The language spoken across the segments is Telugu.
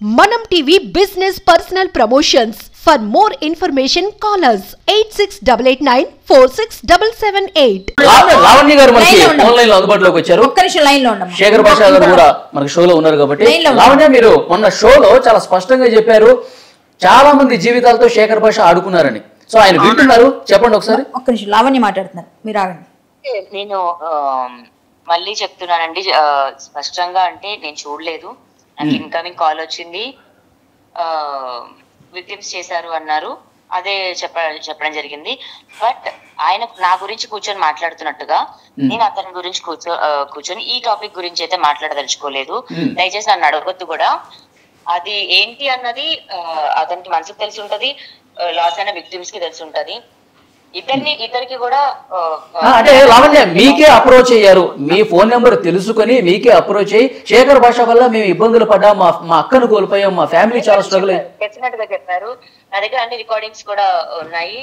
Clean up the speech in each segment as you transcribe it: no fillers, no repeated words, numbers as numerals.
Manam TV Business Personal Promotions. For more information, call us 8688946778. Lavanya గారు మనకి ఆన్లైన్ లో అందుబాటులోకి వచ్చారు. ఒక్క నిమిషం లైన్ లో ఉండమ్మా. శేఖర్ భాష గారు కూడా మనకి షోలో ఉన్నారు కాబట్టి లావణ్య మీరు మొన్న షోలో చాలా స్పష్టంగా చెప్పారు చాలా మంది జీవితాలతో శేఖర్ భాష ఆడుకున్నారని. సో ఆయన వింటున్నారు, చెప్పండి ఒకసారి. ఒక్క నిమిషం లావణ్య మాట్లాడుతున్నారు, మీరు ఆగండి. నేను మళ్ళీ చెప్తున్నానండి స్పష్టంగా, అంటే నేను చూడలేదు, నాకు ఇన్కమింగ్ కాల్ వచ్చింది, విక్టిమ్స్ చేశారు అన్నారు, అదే చెప్పడం జరిగింది. బట్ ఆయన నా గురించి కూర్చొని మాట్లాడుతున్నట్టుగా నేను అతని గురించి కూర్చొని ఈ టాపిక్ గురించి అయితే మాట్లాడదలుచుకోలేదు. దయచేసి నన్ను అడగొద్దు కూడా. అది ఏంటి అన్నది అతనికి మనసుకు తెలిసి ఉంటది, లాస్ అయిన విక్టిమ్స్ కి తెలిసి ఉంటది. ఇద్దరికి కూడా అంటే లావణ్య మీకే అప్రోచ్ అయ్యారు, మీ ఫోన్ నెంబర్ తెలుసుకొని మీకే అప్రోచ్ అయ్యి శేఖర్ భాష వల్ల మేము ఇబ్బందులు పడ్డాం, మా అక్కను కోల్పోయాం, మా ఫ్యామిలీ చాలా స్ట్రగుల్ డెఫినెట్ గా చెప్పారు. నా దగ్గర అన్ని రికార్డింగ్స్ కూడా ఉన్నాయి,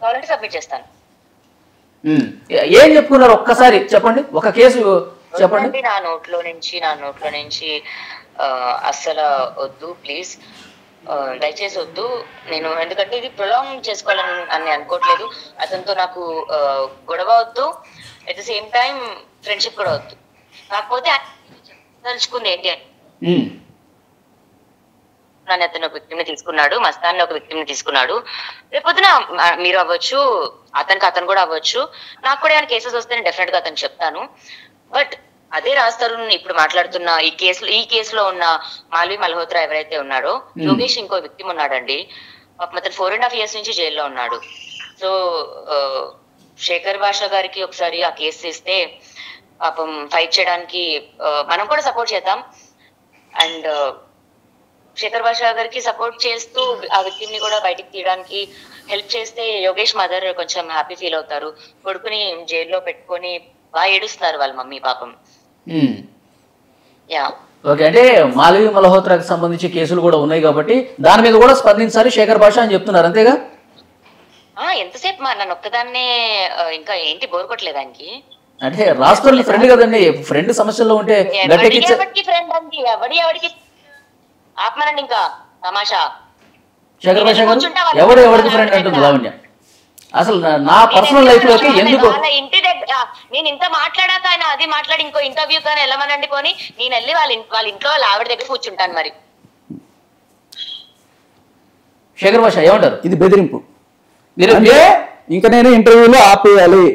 కావాలంటే సబ్మిట్ చేస్తాను. ఏం చెప్పుకున్నారు ఒక్కసారి చెప్పండి, ఒక కేసు చెప్పండి. నా నోట్లో నుంచి అస్సలు వద్దు, ప్లీజ్ దయచేసి వద్దు. నేను ఎందుకంటే ఇది ప్రొలాంగ్ చేసుకోవాలని అనుకోవట్లేదు. అతనితో నాకు గొడవ వద్దు, at the same time friendship కూడా వద్దు. కాకపోతే తలుచుకుంది ఏంటి అని, నన్ను అతను ఒక వ్యక్తిని తీసుకున్నాడు, మస్తాన్ని ఒక వ్యక్తిని తీసుకున్నాడు. రేపొద్దున మీరు అవ్వచ్చు, అతను కూడా అవ్వచ్చు, నాకు కూడా ఏమైనా కేసెస్ వస్తే నేను డెఫినెట్ గా అతను చెప్తాను. బట్ అదే రాస్తారు ఇప్పుడు మాట్లాడుతున్న ఈ కేసులో ఉన్న మాల్వి మల్హోత్రా ఎవరైతే ఉన్నాడో, యోగేష్ ఇంకో వ్యక్తి ఉన్నాడండి, అతను 4.5 years నుంచి జైల్లో ఉన్నాడు. సో శేఖర్ భాష గారికి ఒకసారి ఆ కేసు ఇస్తే పాపం ఫైట్ చేయడానికి మనం కూడా సపోర్ట్ చేద్దాం. అండ్ శేఖర్ భాష గారికి సపోర్ట్ చేస్తూ ఆ వ్యక్తిని కూడా బయటికి తీయడానికి హెల్ప్ చేస్తే యోగేష్ మదర్ కొంచెం హ్యాపీ ఫీల్ అవుతారు. కొడుకుని జైల్లో పెట్టుకొని బాగా ఏడుస్తున్నారు వాళ్ళ మమ్మీ పాపం. ఓకే, అంటే మాల్వి మల్హోత్రాకి సంబంధించి కేసులు కూడా ఉన్నాయి కాబట్టి దాని మీద కూడా స్పందించాలి శేఖర్ భాష అని చెప్తున్నారు, అంతేగా? ఎంతసేపు నన్ను ఒక్కదాన్నే ఇంకా ఏంటి బోర్ కొట్టలేదు ఆయనకి. అంటే రాష్ట్రంలో ఫ్రెండ్ కదండి, ఫ్రెండ్ సమస్యలో ఉంటే ఫ్రెండ్ అండి, ఎవరికి ఆత్మనండి ఇంకా తమాషా. శేఖర్ భాష గారు ఎవరికి ఫ్రెండ్ అంటుంది లావణ్య. అసలు నా పర్సనల్ లైఫ్ లోకి ఎందుకు ఇంటి దగ్గర నేను ఇంత మాట్లాడాక ఆయన అది మాట్లాడి ఇంకో ఇంటర్వ్యూ కానీ వెళ్ళమనండి పోని, నేను వెళ్ళి వాళ్ళ ఇంట్లో వాళ్ళ ఆవిడ దగ్గర కూర్చుంటాను. మరి శేఖర్ భాష ఏమంటారు? ఇది బెదిరింపు. ఇంకా నేను ఇంటర్వ్యూలో ఆపేయాలి,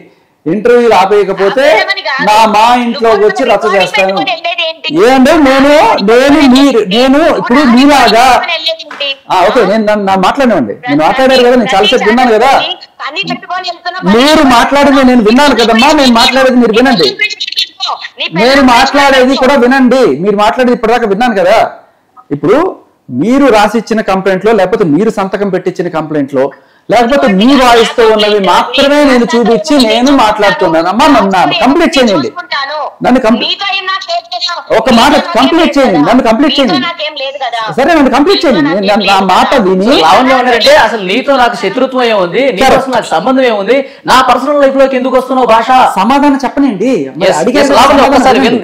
ఇంటర్వ్యూలు ఆపేయకపోతే మా ఇంట్లోకి వచ్చి రచ్చ చేస్తాను. ఏంటంటే నేను ఇప్పుడు మీలాగా ఓకే, నేను మాట్లాడేవండి, నేను మాట్లాడారు కదా, నేను చాలాసేపు విన్నాను కదా, మీరు మాట్లాడేది నేను విన్నాను కదమ్మా, నేను మాట్లాడేది మీరు వినండి, నేను మాట్లాడేది కూడా వినండి, మీరు మాట్లాడేది ఇప్పటిదాకా విన్నాను కదా. ఇప్పుడు మీరు రాసిచ్చిన కంప్లైంట్ లో, లేకపోతే మీరు సంతకం పెట్టించిన కంప్లైంట్ లో, లేకపోతే మీ వాయిస్ తో ఉన్నవి మాత్రమే నేను చూపించి నేను మాట్లాడుతున్నాను. అమ్మా నన్ను కంప్లీట్ చేయండి, ఒక మాట కంప్లీట్ చేయండి, నన్ను కంప్లీట్ చేయండి. సరే నన్ను కంప్లీట్ చేయండి, నా మాట విని. అంటే అసలు నీతో నాకు శత్రుత్వం ఏముంది, నాకు సంబంధం ఏముంది, నా పర్సనల్ లైఫ్ లోకి ఎందుకు వస్తున్నావు భాష? సమాధానం చెప్పనండి,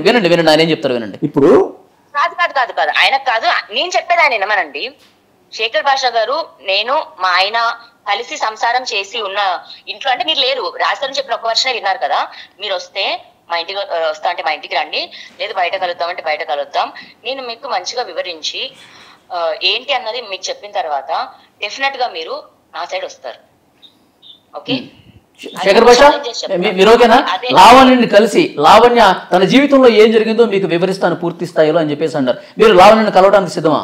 వినండి వినండి ఆయన ఏం చెప్తారు వినండి. ఇప్పుడు కాదు ఆయనకు కాదు, నేను చెప్పేది ఆయన వినమనండి. శేఖర్ భాష గారు, నేను మా ఆయన కలిసి సంసారం చేసి ఉన్న ఇంట్లో, అంటే మీరు లేరు, రాజధాని చెప్పిన ఒక వర్షనే విన్నారు కదా, మీరు వస్తే మా ఇంటికి వస్తా అంటే మా ఇంటికి రండి, లేదు బయట కలుద్దాం అంటే బయట కలుద్దాం. నేను మీకు మంచిగా వివరించి ఏంటి అన్నది మీకు చెప్పిన తర్వాత డెఫినెట్ గా మీరు నా సైడ్ వస్తారు. ఓకే శేఖర్ భాష మీరు ఓకేనా? లావణ్యని కలిసి లావణ్య తన జీవితంలో ఏం జరిగిందో మీకు వివరిస్తాను పూర్తి స్థాయిలో అని చెప్పేసి అన్నారు. మీరు లావణ్యని కలవడానికి సిద్ధమా?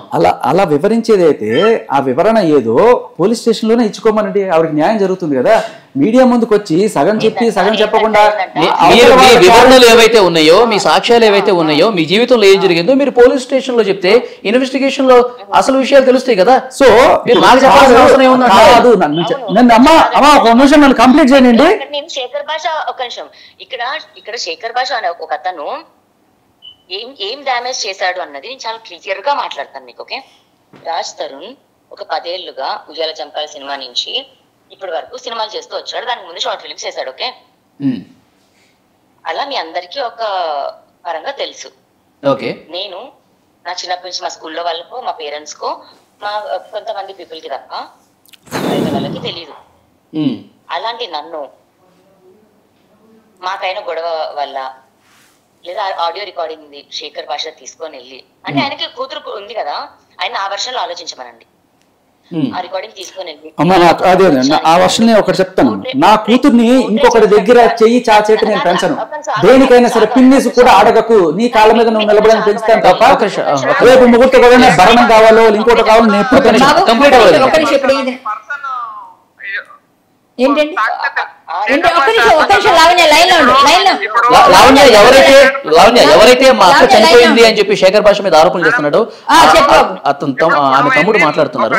అలా వివరించేది అయితే ఆ వివరణ ఏదో పోలీస్ స్టేషన్ లోనే ఇచ్చుకోమనండి, ఆవిడకి న్యాయం జరుగుతుంది కదా. మీడియా ముందుకు వచ్చి సగం చెప్పి సగం చెప్పకుండా వివరణలు ఏవైతే ఉన్నాయో, మీ సాక్ష్యాలు ఏవైతే ఉన్నాయో, మీ జీవితంలో ఏం జరిగిందో మీరు పోలీస్ స్టేషన్ లో చెప్తే ఇన్వెస్టిగేషన్ లో అసలు విషయాలు తెలుస్తాయి కదా. సో మీరు నాకు చెప్పాల్సిన అవసరం ఏముంది? ఒక నిమిషం నన్ను కంప్లీట్ చేయండి. నేను శేఖర్ భాష ఒక నిమిషం, ఇక్కడ శేఖర్ భాష అనే ఒక అతను ఏం డ్యామేజ్ చేశాడు అన్నది నేను చాలా క్లియర్ గా మాట్లాడతాను మీకు. ఓకే, రాజ్ తరుణ్ ఒక 10 ఏళ్లుగా ఉయ్యాల చంపాల సినిమా నుంచి ఇప్పటి వరకు సినిమాలు చేస్తూ వచ్చాడు, దానికి ముందు షార్ట్ ఫిల్మ్స్ చేశాడు. ఓకే, అలా మీ అందరికీ ఒక పరంగా తెలుసు. ఓకే, నేను నా చిన్నప్పటి నుంచి మా స్కూల్లో వాళ్ళకు, మా పేరెంట్స్ కో, మా కొంతమంది పీపుల్ కి తప్ప బయట వాళ్ళకి తెలియదు. అలాంటి నన్ను మాకైన గొడవ వల్ల లేదా ఆడియో రికార్డింగ్ ఉంది శేఖర్ భాష తీసుకొని వెళ్ళి, అంటే ఆయనకి కూతురు ఉంది కదా, ఆయన ఆ వర్షంలో ఆలోచించమనండి. ఆ రికార్డింగ్ తీసుకొని వెళ్ళి అమ్మా నాకు అదే ఆ వర్షన్ ఒకటి చెప్తాను. నా కూతుర్ని ఇంకొకటి దగ్గర చెయ్యి చాచేటి నేను పెంచను. దేనికైనా సరే పిన్నిస్ కూడా అడగకు, నీ కాళ్ళ మీద నువ్వు నిలబడని పెంచుతాను తప్ప రేపు ముగ్గురు కూడా భరణం కావాలో ఇంకోటి కావాలో నేను ఎప్పుడు కంప్లీట్ అవ్వలేదు. ఏంటండి ఎవరైతే మా అక్క చనిపోయింది అని చెప్పి శేఖర్ భాష మీద ఆరోపణలు చేస్తున్నాడు, అతను ఆమె తమ్ముడు మాట్లాడుతున్నారు.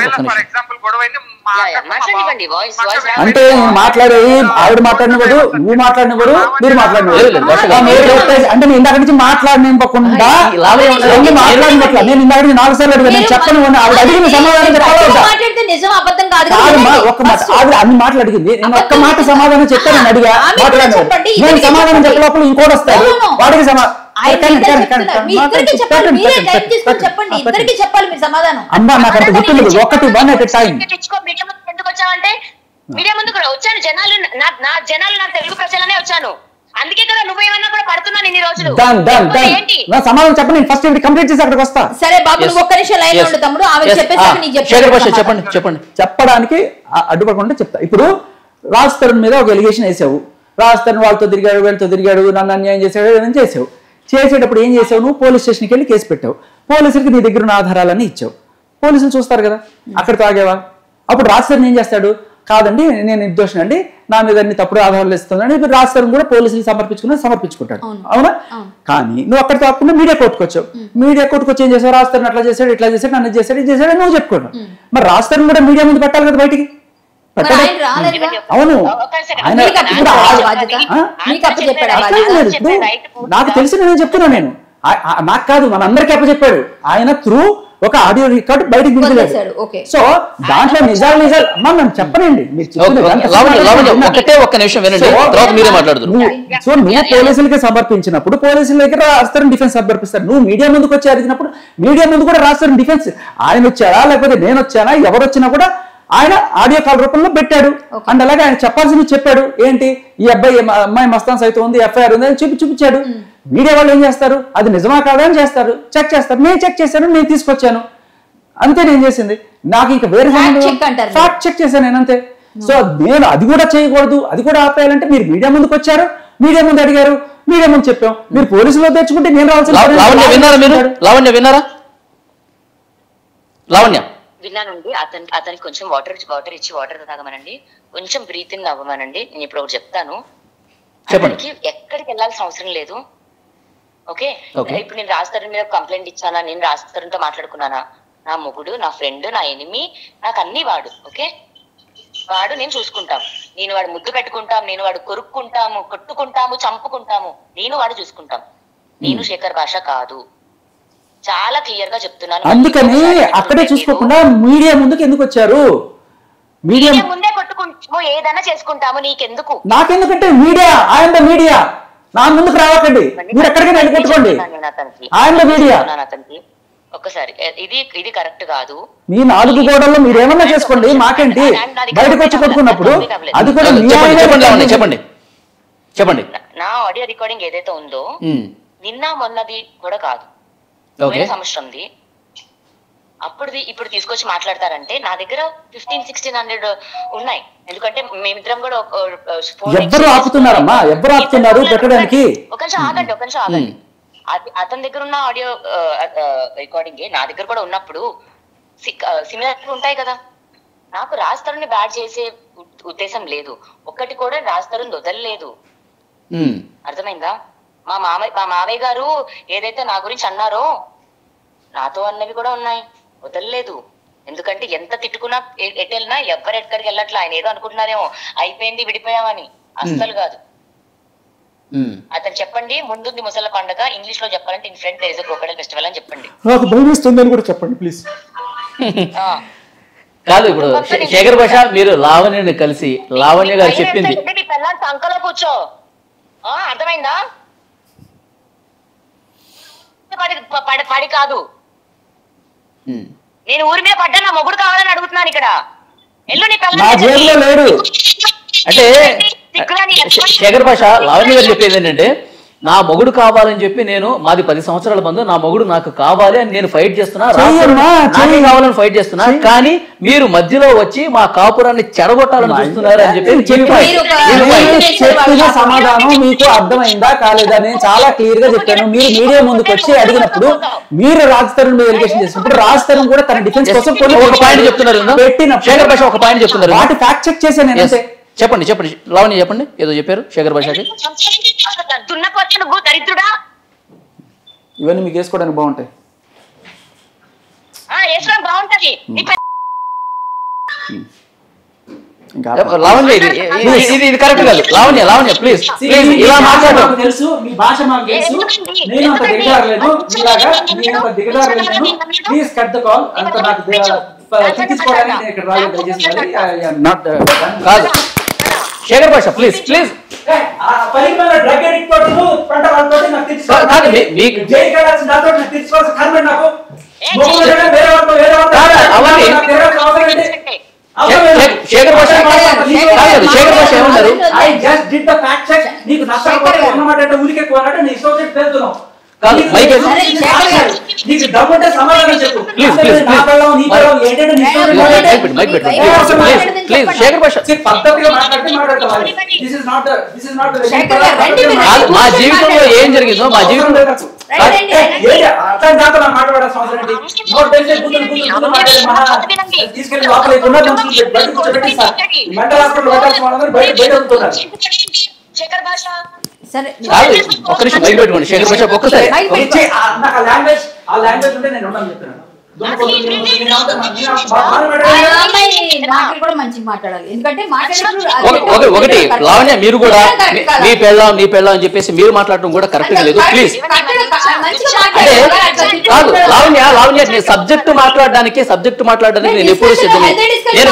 అంటే మాట్లాడేది ఆవిడ మాట్లాడినవాడు, నువ్వు మాట్లాడినవాడు, మీరు మాట్లాడినవాడు. అంటే నేను ఇందాక నుంచి మాట్లాడినివ్వకుండా మాట్లాడినట్ల నేను ఇందాక నుంచి 4 సార్లు అడిగాను. నేను చెప్పను, ఆవిడ అడిగిన సమాధానం చెప్పాలి. ఒక్క మాట ఆవిడ అన్ని మాటలు అడిగింది, నేను ఒక్క మాట సమాధానం చెప్తాను అడిగా, మాట్లాడినాడు. నేను సమాధానం చెప్పే లోపల ఇంకోటి వస్తాడు, వాడికి సమాధానం. అమ్మా నాకు అంత గుర్తుంది, ఒకటి వన్ అట్ టైం. ఎందుకు వచ్చావంటే మీడియా ముందు కూడా వచ్చాను, జనాలు నా తెలుగు ప్రజలనే వచ్చాను, అందుకే కదా నువ్వేమన్నా కూడా పడుతున్నాను ఇన్ని రోజులు. నా సమాధానం చెప్పండి, ఫస్ట్ ఇది కంప్లీట్ చేసి అక్కడికి వస్తా. సరే బాబు, నువ్వు ఒక్క నిమిషం లైన్ లో ఉండు తమ్ముడు, ఆమె చెప్పండి చెప్పడానికి అడ్డుపడకుండా చెప్తా. ఇప్పుడు రాజ్ తరుణ్ మీద ఒక ఎలిగేషన్ వేసావు, రాజ్ తరుణ్ వాళ్ళతో తిరిగాడు, వీళ్ళతో తిరిగాడు, నన్ను అన్యాయం చేశాడు, ఏదైనా చేసావు. చేసేటప్పుడు ఏం చేసావు, నువ్వు పోలీస్ స్టేషన్కి వెళ్ళి కేసు పెట్టావు. పోలీసులకి నీ దగ్గర ఉన్న ఆధారాలన్నీ ఇచ్చావు. పోలీసులు చూస్తారు కదా, అక్కడ తాగేవా. అప్పుడు రాజ్ తరుణ్ ఏం చేస్తాడు, కాదండి నేను నిర్దోషం అండి, నా మీద అన్ని తప్పుడు ఆధారాలు ఇస్తుందండి. ఇప్పుడు రాజ్ తరుణ్ కూడా పోలీసులు సమర్పించుకుంటాడు, అవునా? కానీ నువ్వు అక్కడ తప్పకుండా మీడియా కోర్టుకు వచ్చావు. మీడియా కోర్టుకు వచ్చి ఏం చేసావు, రాజ్ తరుణ్ అట్లా చేశాడు, ఇట్లా చేశాడు, నన్ను చేశాడు, ఇది చేశాడు నువ్వు చెప్పుకున్నావు. మరి రాజ్ తరుణ్ కూడా మీడియా ముందు పెట్టాలి కదా బయటికి. అవును, నాకు తెలిసి నేను చెప్తున్నా, నేను నాకు కాదు మనందరికీ అప్పచెప్పాడు. ఆయన త్రూ ఒక ఆడియో రికార్డ్ బయటకు దించలేదు. సో దాంట్లో నిజాలు అమ్మా నన్ను చెప్పనండి, సో నువ్వు పోలీసులకి సమర్పించినప్పుడు పోలీసుల దగ్గర రాస్తారని డిఫెన్స్ సమర్పిస్తారు. నువ్వు మీడియా ముందుకు వచ్చి అడిగినప్పుడు మీడియా ముందు కూడా రాస్తారని డిఫెన్స్. ఆయన వచ్చాడా లేకపోతే నేను వచ్చానా, ఎవరు వచ్చినా కూడా ఆయన ఆడియో కాల్ రూపంలో పెట్టాడు. అండ్ అలాగే ఆయన చెప్పాల్సింది చెప్పాడు. ఏంటి, ఈ అమ్మాయి మస్తాన్ సైతం ఉంది, ఎఫ్ఐఆర్ ఉంది అని చూపించాడు. మీడియా వాళ్ళు ఏం చేస్తారు, అది నిజమా కాదా అని చేస్తారు, చెక్ చేస్తారు. నేను చెక్ చేశాను, నేను తీసుకొచ్చాను, అంతే నేను చేసింది. నాకు ఇంకా వేరే ఫ్యాక్ట్ చెక్ చేశాను నేను, అంతే. సో నేను అది కూడా చేయకూడదు, అది కూడా ఆపేయాలంటే మీరు మీడియా ముందుకు వచ్చారు, మీడియా ముందు అడిగారు, మీడియా ముందు చెప్పాం. మీరు పోలీసులో తెచ్చుకుంటే నేను విన్నానండి. అతనికి కొంచెం వాటర్ ఇచ్చి వాటర్ తాగమనండి, కొంచెం బ్రీతింగ్ అవ్వమనండి. నేను ఇప్పుడు ఒకటి చెప్తాను, అతనికి ఎక్కడికి వెళ్ళాల్సిన అవసరం లేదు. ఓకే, ఇప్పుడు నేను రాజ్ తరుణ్ మీద కంప్లైంట్ ఇచ్చానా, నేను రాజ్ తరుణ్ తో మాట్లాడుకున్నానా, నా మొగుడు, నా ఫ్రెండ్, నా ఎనిమి, నాకు అన్ని వాడు. ఓకే, వాడు నేను చూసుకుంటాం, నేను వాడు ముద్దు పెట్టుకుంటాం, నేను వాడు కొరుక్కుంటాము, కొట్టుకుంటాము, చంపుకుంటాము, నేను వాడు చూసుకుంటాం. నేను శేఖర్ భాష కాదు, చాలా క్లియర్ గా చెప్తున్నాను. అందుకని అక్కడే చూసుకోకుండా మీడియా ముందుకు ఎందుకు వచ్చారు? మీడియా ముందే కొట్టుకుంటాము, ఏదైనా చేసుకుంటాము, నీకెందుకు? నాకెందుకంటే మీడియా, ఆయన మీడియా, నా ముందుకు రావకండి, మీరు ఎక్కడికైనా వెళ్ళి కొట్టుకోండి. ఆయన మీడియా అతనికి ఒక్కసారి ఇది కరెక్ట్ కాదు. మీ 4 గోడల్లో మీరు ఏమన్నా చేసుకోండి, మాకేంటి? బయటకు వచ్చి కొట్టుకున్నప్పుడు అది కూడా చెప్పండి. నా ఆడియో రికార్డింగ్ ఏదైతే ఉందో నిన్న మొన్నది కూడా కాదు, సంవత్సరంది. అప్పుడుది ఇప్పుడు తీసుకొచ్చి మాట్లాడతారంటే నా దగ్గర 1500-1600 ఉన్నాయి. ఎందుకంటే మేమిద్దరం కూడా ఎవరు ఆపుతున్నారమ్మా, ఎవరు ఆపుతున్నారు పెట్టడానికి? ఒక నిమిషం ఆగండి. అతని దగ్గర ఉన్న ఆడియో రికార్డింగ్ నా దగ్గర కూడా ఉన్నప్పుడు సిమిలర్ ఉంటాయి కదా. నాకు రాజ్ తరుణ్ బ్యాడ్ చేసే ఉద్దేశం లేదు, ఒక్కటి కూడా రాజ్ తరుణ్ వదలలేదు. అర్థమైందా? మా మామయ్య గారు ఏదైతే నా గురించి అన్నారో నాతో అన్నవి కూడా ఉన్నాయి, వదలలేదు. ఎందుకంటే ఎంత తిట్టుకున్నా ఎటెళ్ళినా ఎవరు ఎక్కడికి వెళ్ళట్లా. ఆయన ఏదో అనుకుంటున్నారేమో అయిపోయింది విడిపోయామని, అస్సలు కాదు. అతను చెప్పండి, ముందుంది ముసల పండుగ, ఇంగ్లీష్ లో చెప్పాలంటే in front there is a crocodile festival అని చెప్పండి. నాకు భయం వేస్తుందని కూడా చెప్పండి ప్లీజ్. కాదు, ఇప్పుడు శేఖర్ భాష మీరు లావణ్యని కలిసి లావణ్య గారు చెప్పింది సంకలో కూర్చో, అర్థమైందా? పడి కాదు, నేను ఊరి మీద పడ్డా నా మొగుడు కావాలని అడుగుతున్నాను ఇక్కడ. ఎల్లు నీ నా జేబులో లేడు. అంటే శేఖర్ భాష లావణ్య గారు చెప్పేది ఏంటంటే, నా మొగుడు కావాలని చెప్పి నేను మాది 10 సంవత్సరాల బంధం, నా మొగుడు నాకు కావాలి అని నేను ఫైట్ చేస్తున్నా, నాకే కావాలని ఫైట్ చేస్తున్నా, కానీ మీరు మధ్యలో వచ్చి మా కాపురాన్ని చెడగొట్టాలని చూస్తున్నారు అని చెప్పి చెప్పిన సమాధానం మీకు అర్థమైందా కాలేదా? నేను చాలా క్లియర్ గా చెప్పాను. మీరు మీడియా ముందుకు వచ్చి అడిగినప్పుడు మీరు రాజ్ తరుణ్ మీద ఎలిగేషన్ చేసినప్పుడు రాజ్ తరుణ్ కూడా తన డిఫెన్స్ కోసం ఒక పాయింట్ చెప్తున్నారు. శేఖర్ భాష ఒక పాయింట్ చెప్తున్నారు, వాటి ఫ్యాక్ట్ చెక్ చేశాను నేను. చెప్పండి చెప్పండి లావణ్య చెప్పండి, ఏదో చెప్పారు శేఖర్ భాషకి. ఇవన్నీ మీకు వేసుకోవడానికి బాగుంటాయి. లావణ్య ఇది కరెక్ట్ కాదు. లావణ్య లావణ్య ప్లీజ్ ప్లీజ్ ఇలా మాట్లాడడం తెలుసు, మీ భాష మాకు తెలుసు. నేను అంత దిగదారలేను, మీలాగా నేను అంత దిగదారలేను. Please cut the call. అంత నాకు తీసుకోవడానికి నేను ఇక్కడ రాలేదు. దయచేసి కాదు శేఖర్ భాష ప్లీజ్ ప్లీజ్. డ్రగ్ అడిక్ట్ తోటి పంట వాళ్ళతో నాకు తీసుకోవాల్సిన కర్మ నాకు. శేఖర్ భాష శేఖర్ భాష ఏమన్నారు? I just did the fact check. నీకు నష్టపోతే ఉన్నమాట అంటే ఊరికే కోనట నీ సోసైటీ పేరుతున్నావు. నీకు డబ్బుంటే సమాధానం చెప్పు. ప్లీజ్ ప్లీజ్ ప్లీజ్ శేఖర్ భాష పద్ధతిగా మాట్లాడుకోవాలి. మా జీవితంలో ఏం జరిగిందో మా జీవితంలో తీసుకెళ్ళి లోపల మెంటల్ హాస్పిటల్ పెట్టాల్సిన వాళ్ళందరూ బయట ఉంటున్నారు. ఒక్క నిమిషం బయట పెట్టుకోండి శేఖర్ భాష ఒక్కసారి. ఆ లాంగ్వేజ్ ఉంటే నేను ఉండని చెప్తున్నాను. ఒకటి లావణ్య మీరు కూడా నీ పెళ్ళాం అని చెప్పేసి మీరు మాట్లాడటం కూడా కరెక్ట్ గా లేదు. ప్లీజ్ అంటే కాదు లావణ్య నేను సబ్జెక్ట్ మాట్లాడడానికి నేను ఎప్పుడు సిద్ధమే. నేను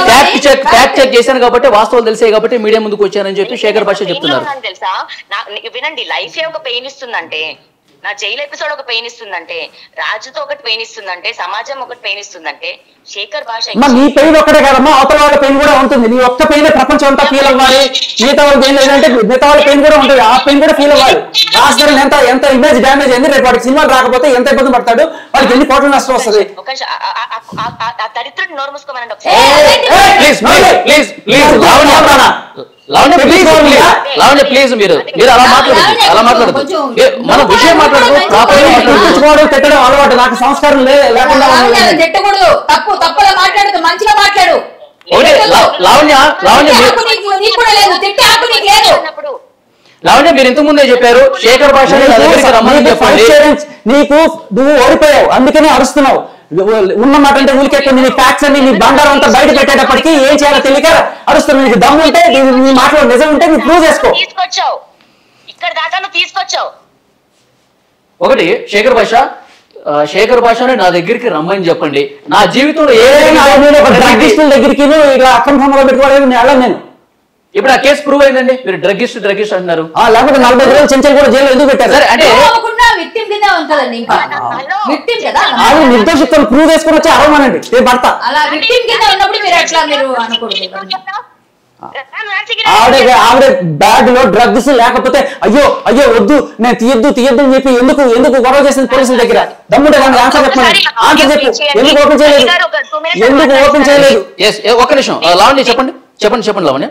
ఫ్యాక్ట్ చెక్ చేశాను కాబట్టి వాస్తవాలు తెలిసాయి కాబట్టి మీడియా ముందుకు వచ్చానని చెప్పి శేఖర్ భాష చెప్తున్నారు. తెలుసా వినండి, లైఫ్ ఒక పెయిన్ ఇస్తుందంటే, నా జైలు ఎపిసోడ్ ఒక పెయిన్ ఇస్తుందంటే, రాజుతో ఒకటి పెయిన్ ఇస్తుందంటే, సమాజం ఒకటి పెయిన్ ఇస్తుందంటే, శేఖర్ భాష నీ పెయిన్ ఒక్కటే కాదమ్మా, అవతల వాళ్ళ పెయిన్ కూడా ఉంటుంది. నీ ఒక్క పెయిన్ ప్రపంచం అంతా ఫీల్ అవ్వాలి. మిగతా వాళ్ళ పెయిన్ లేదంటే మిగతా వాళ్ళ పెయిన్ కూడా ఉంటుంది. ఆ పెయిన్ కూడా ఫీల్ అవ్వాలి. రాజధాని ఎంత ఇమేజ్ డ్యామేజ్ అయింది, రేపు వాడికి సినిమాలు రాకపోతే ఎంత ఇబ్బంది పడతాడు, వాడికి ఎన్ని కోట్ల నష్టం వస్తుంది. దరిద్రుడు నోరు మూసుకోమనండి. లావణ్య ప్లీజ్ మీరు అలా మాట్లాడదు మన విషయం మాట్లాడుకోవడం పెట్టడం అలవాటు. నాకు సంస్కారం లేకుండా లావణ్య మీరు ఇంతకు ముందే చెప్పారు శేఖర్ భాష నీకు నువ్వు ఓడిపోయావు అందుకనే అరుస్తున్నావు. ఉన్నమాట అంటే ఊరికెక్కండి. నీ ఫ్యాక్ట్స్ అన్ని నీ బంగారం అంతా బయట పెట్టేటప్పటికి ఏం చేయాలో తెలియక అరుస్తున్నావు. నీకు దమ్ము ఉంటే నీ మాటలో నిజం ఉంటే నువ్వు ప్రూవ్ చేసుకో. ఇక్కడ దాకా తీసుకొచ్చావు. ఒకటి శేఖర్ భాష నా దగ్గరికి రమ్మని చెప్పండి. నా జీవితంలో ఏదైనా డ్రగ్గిస్టుల దగ్గరికి ఇలా అక్రమ సంబంధం పెట్టుకోవడానికి నేను ఇప్పుడు ఆ కేసు ప్రూవ్ అయిందండి. మీరు డ్రగ్గిస్ట్ అంటున్నారు, లేకపోతే 40 రోజులు చెంచల్ కూడా జైలు ఎందుకు పెట్టారు? సరే అంటే నిర్దోషిత్వం ప్రూవ్ చేసుకుని వచ్చి అరవమనండి భర్త. ఆవిడ బ్యాగ్ లో డ్రగ్స్ లేకపోతే అయ్యో వద్దు నేను తీయద్దు అని చెప్పి ఎందుకు గొడవ చేసింది పోలీసుల దగ్గర? దమ్ముంటే ఆన్సర్ చెప్పండి. ఆన్సర్ చెప్పు. ఎందుకు ఓపెన్ చేయలేదు? ఒక్క నిమిషం లావణ్య చెప్పండి లావణ్య.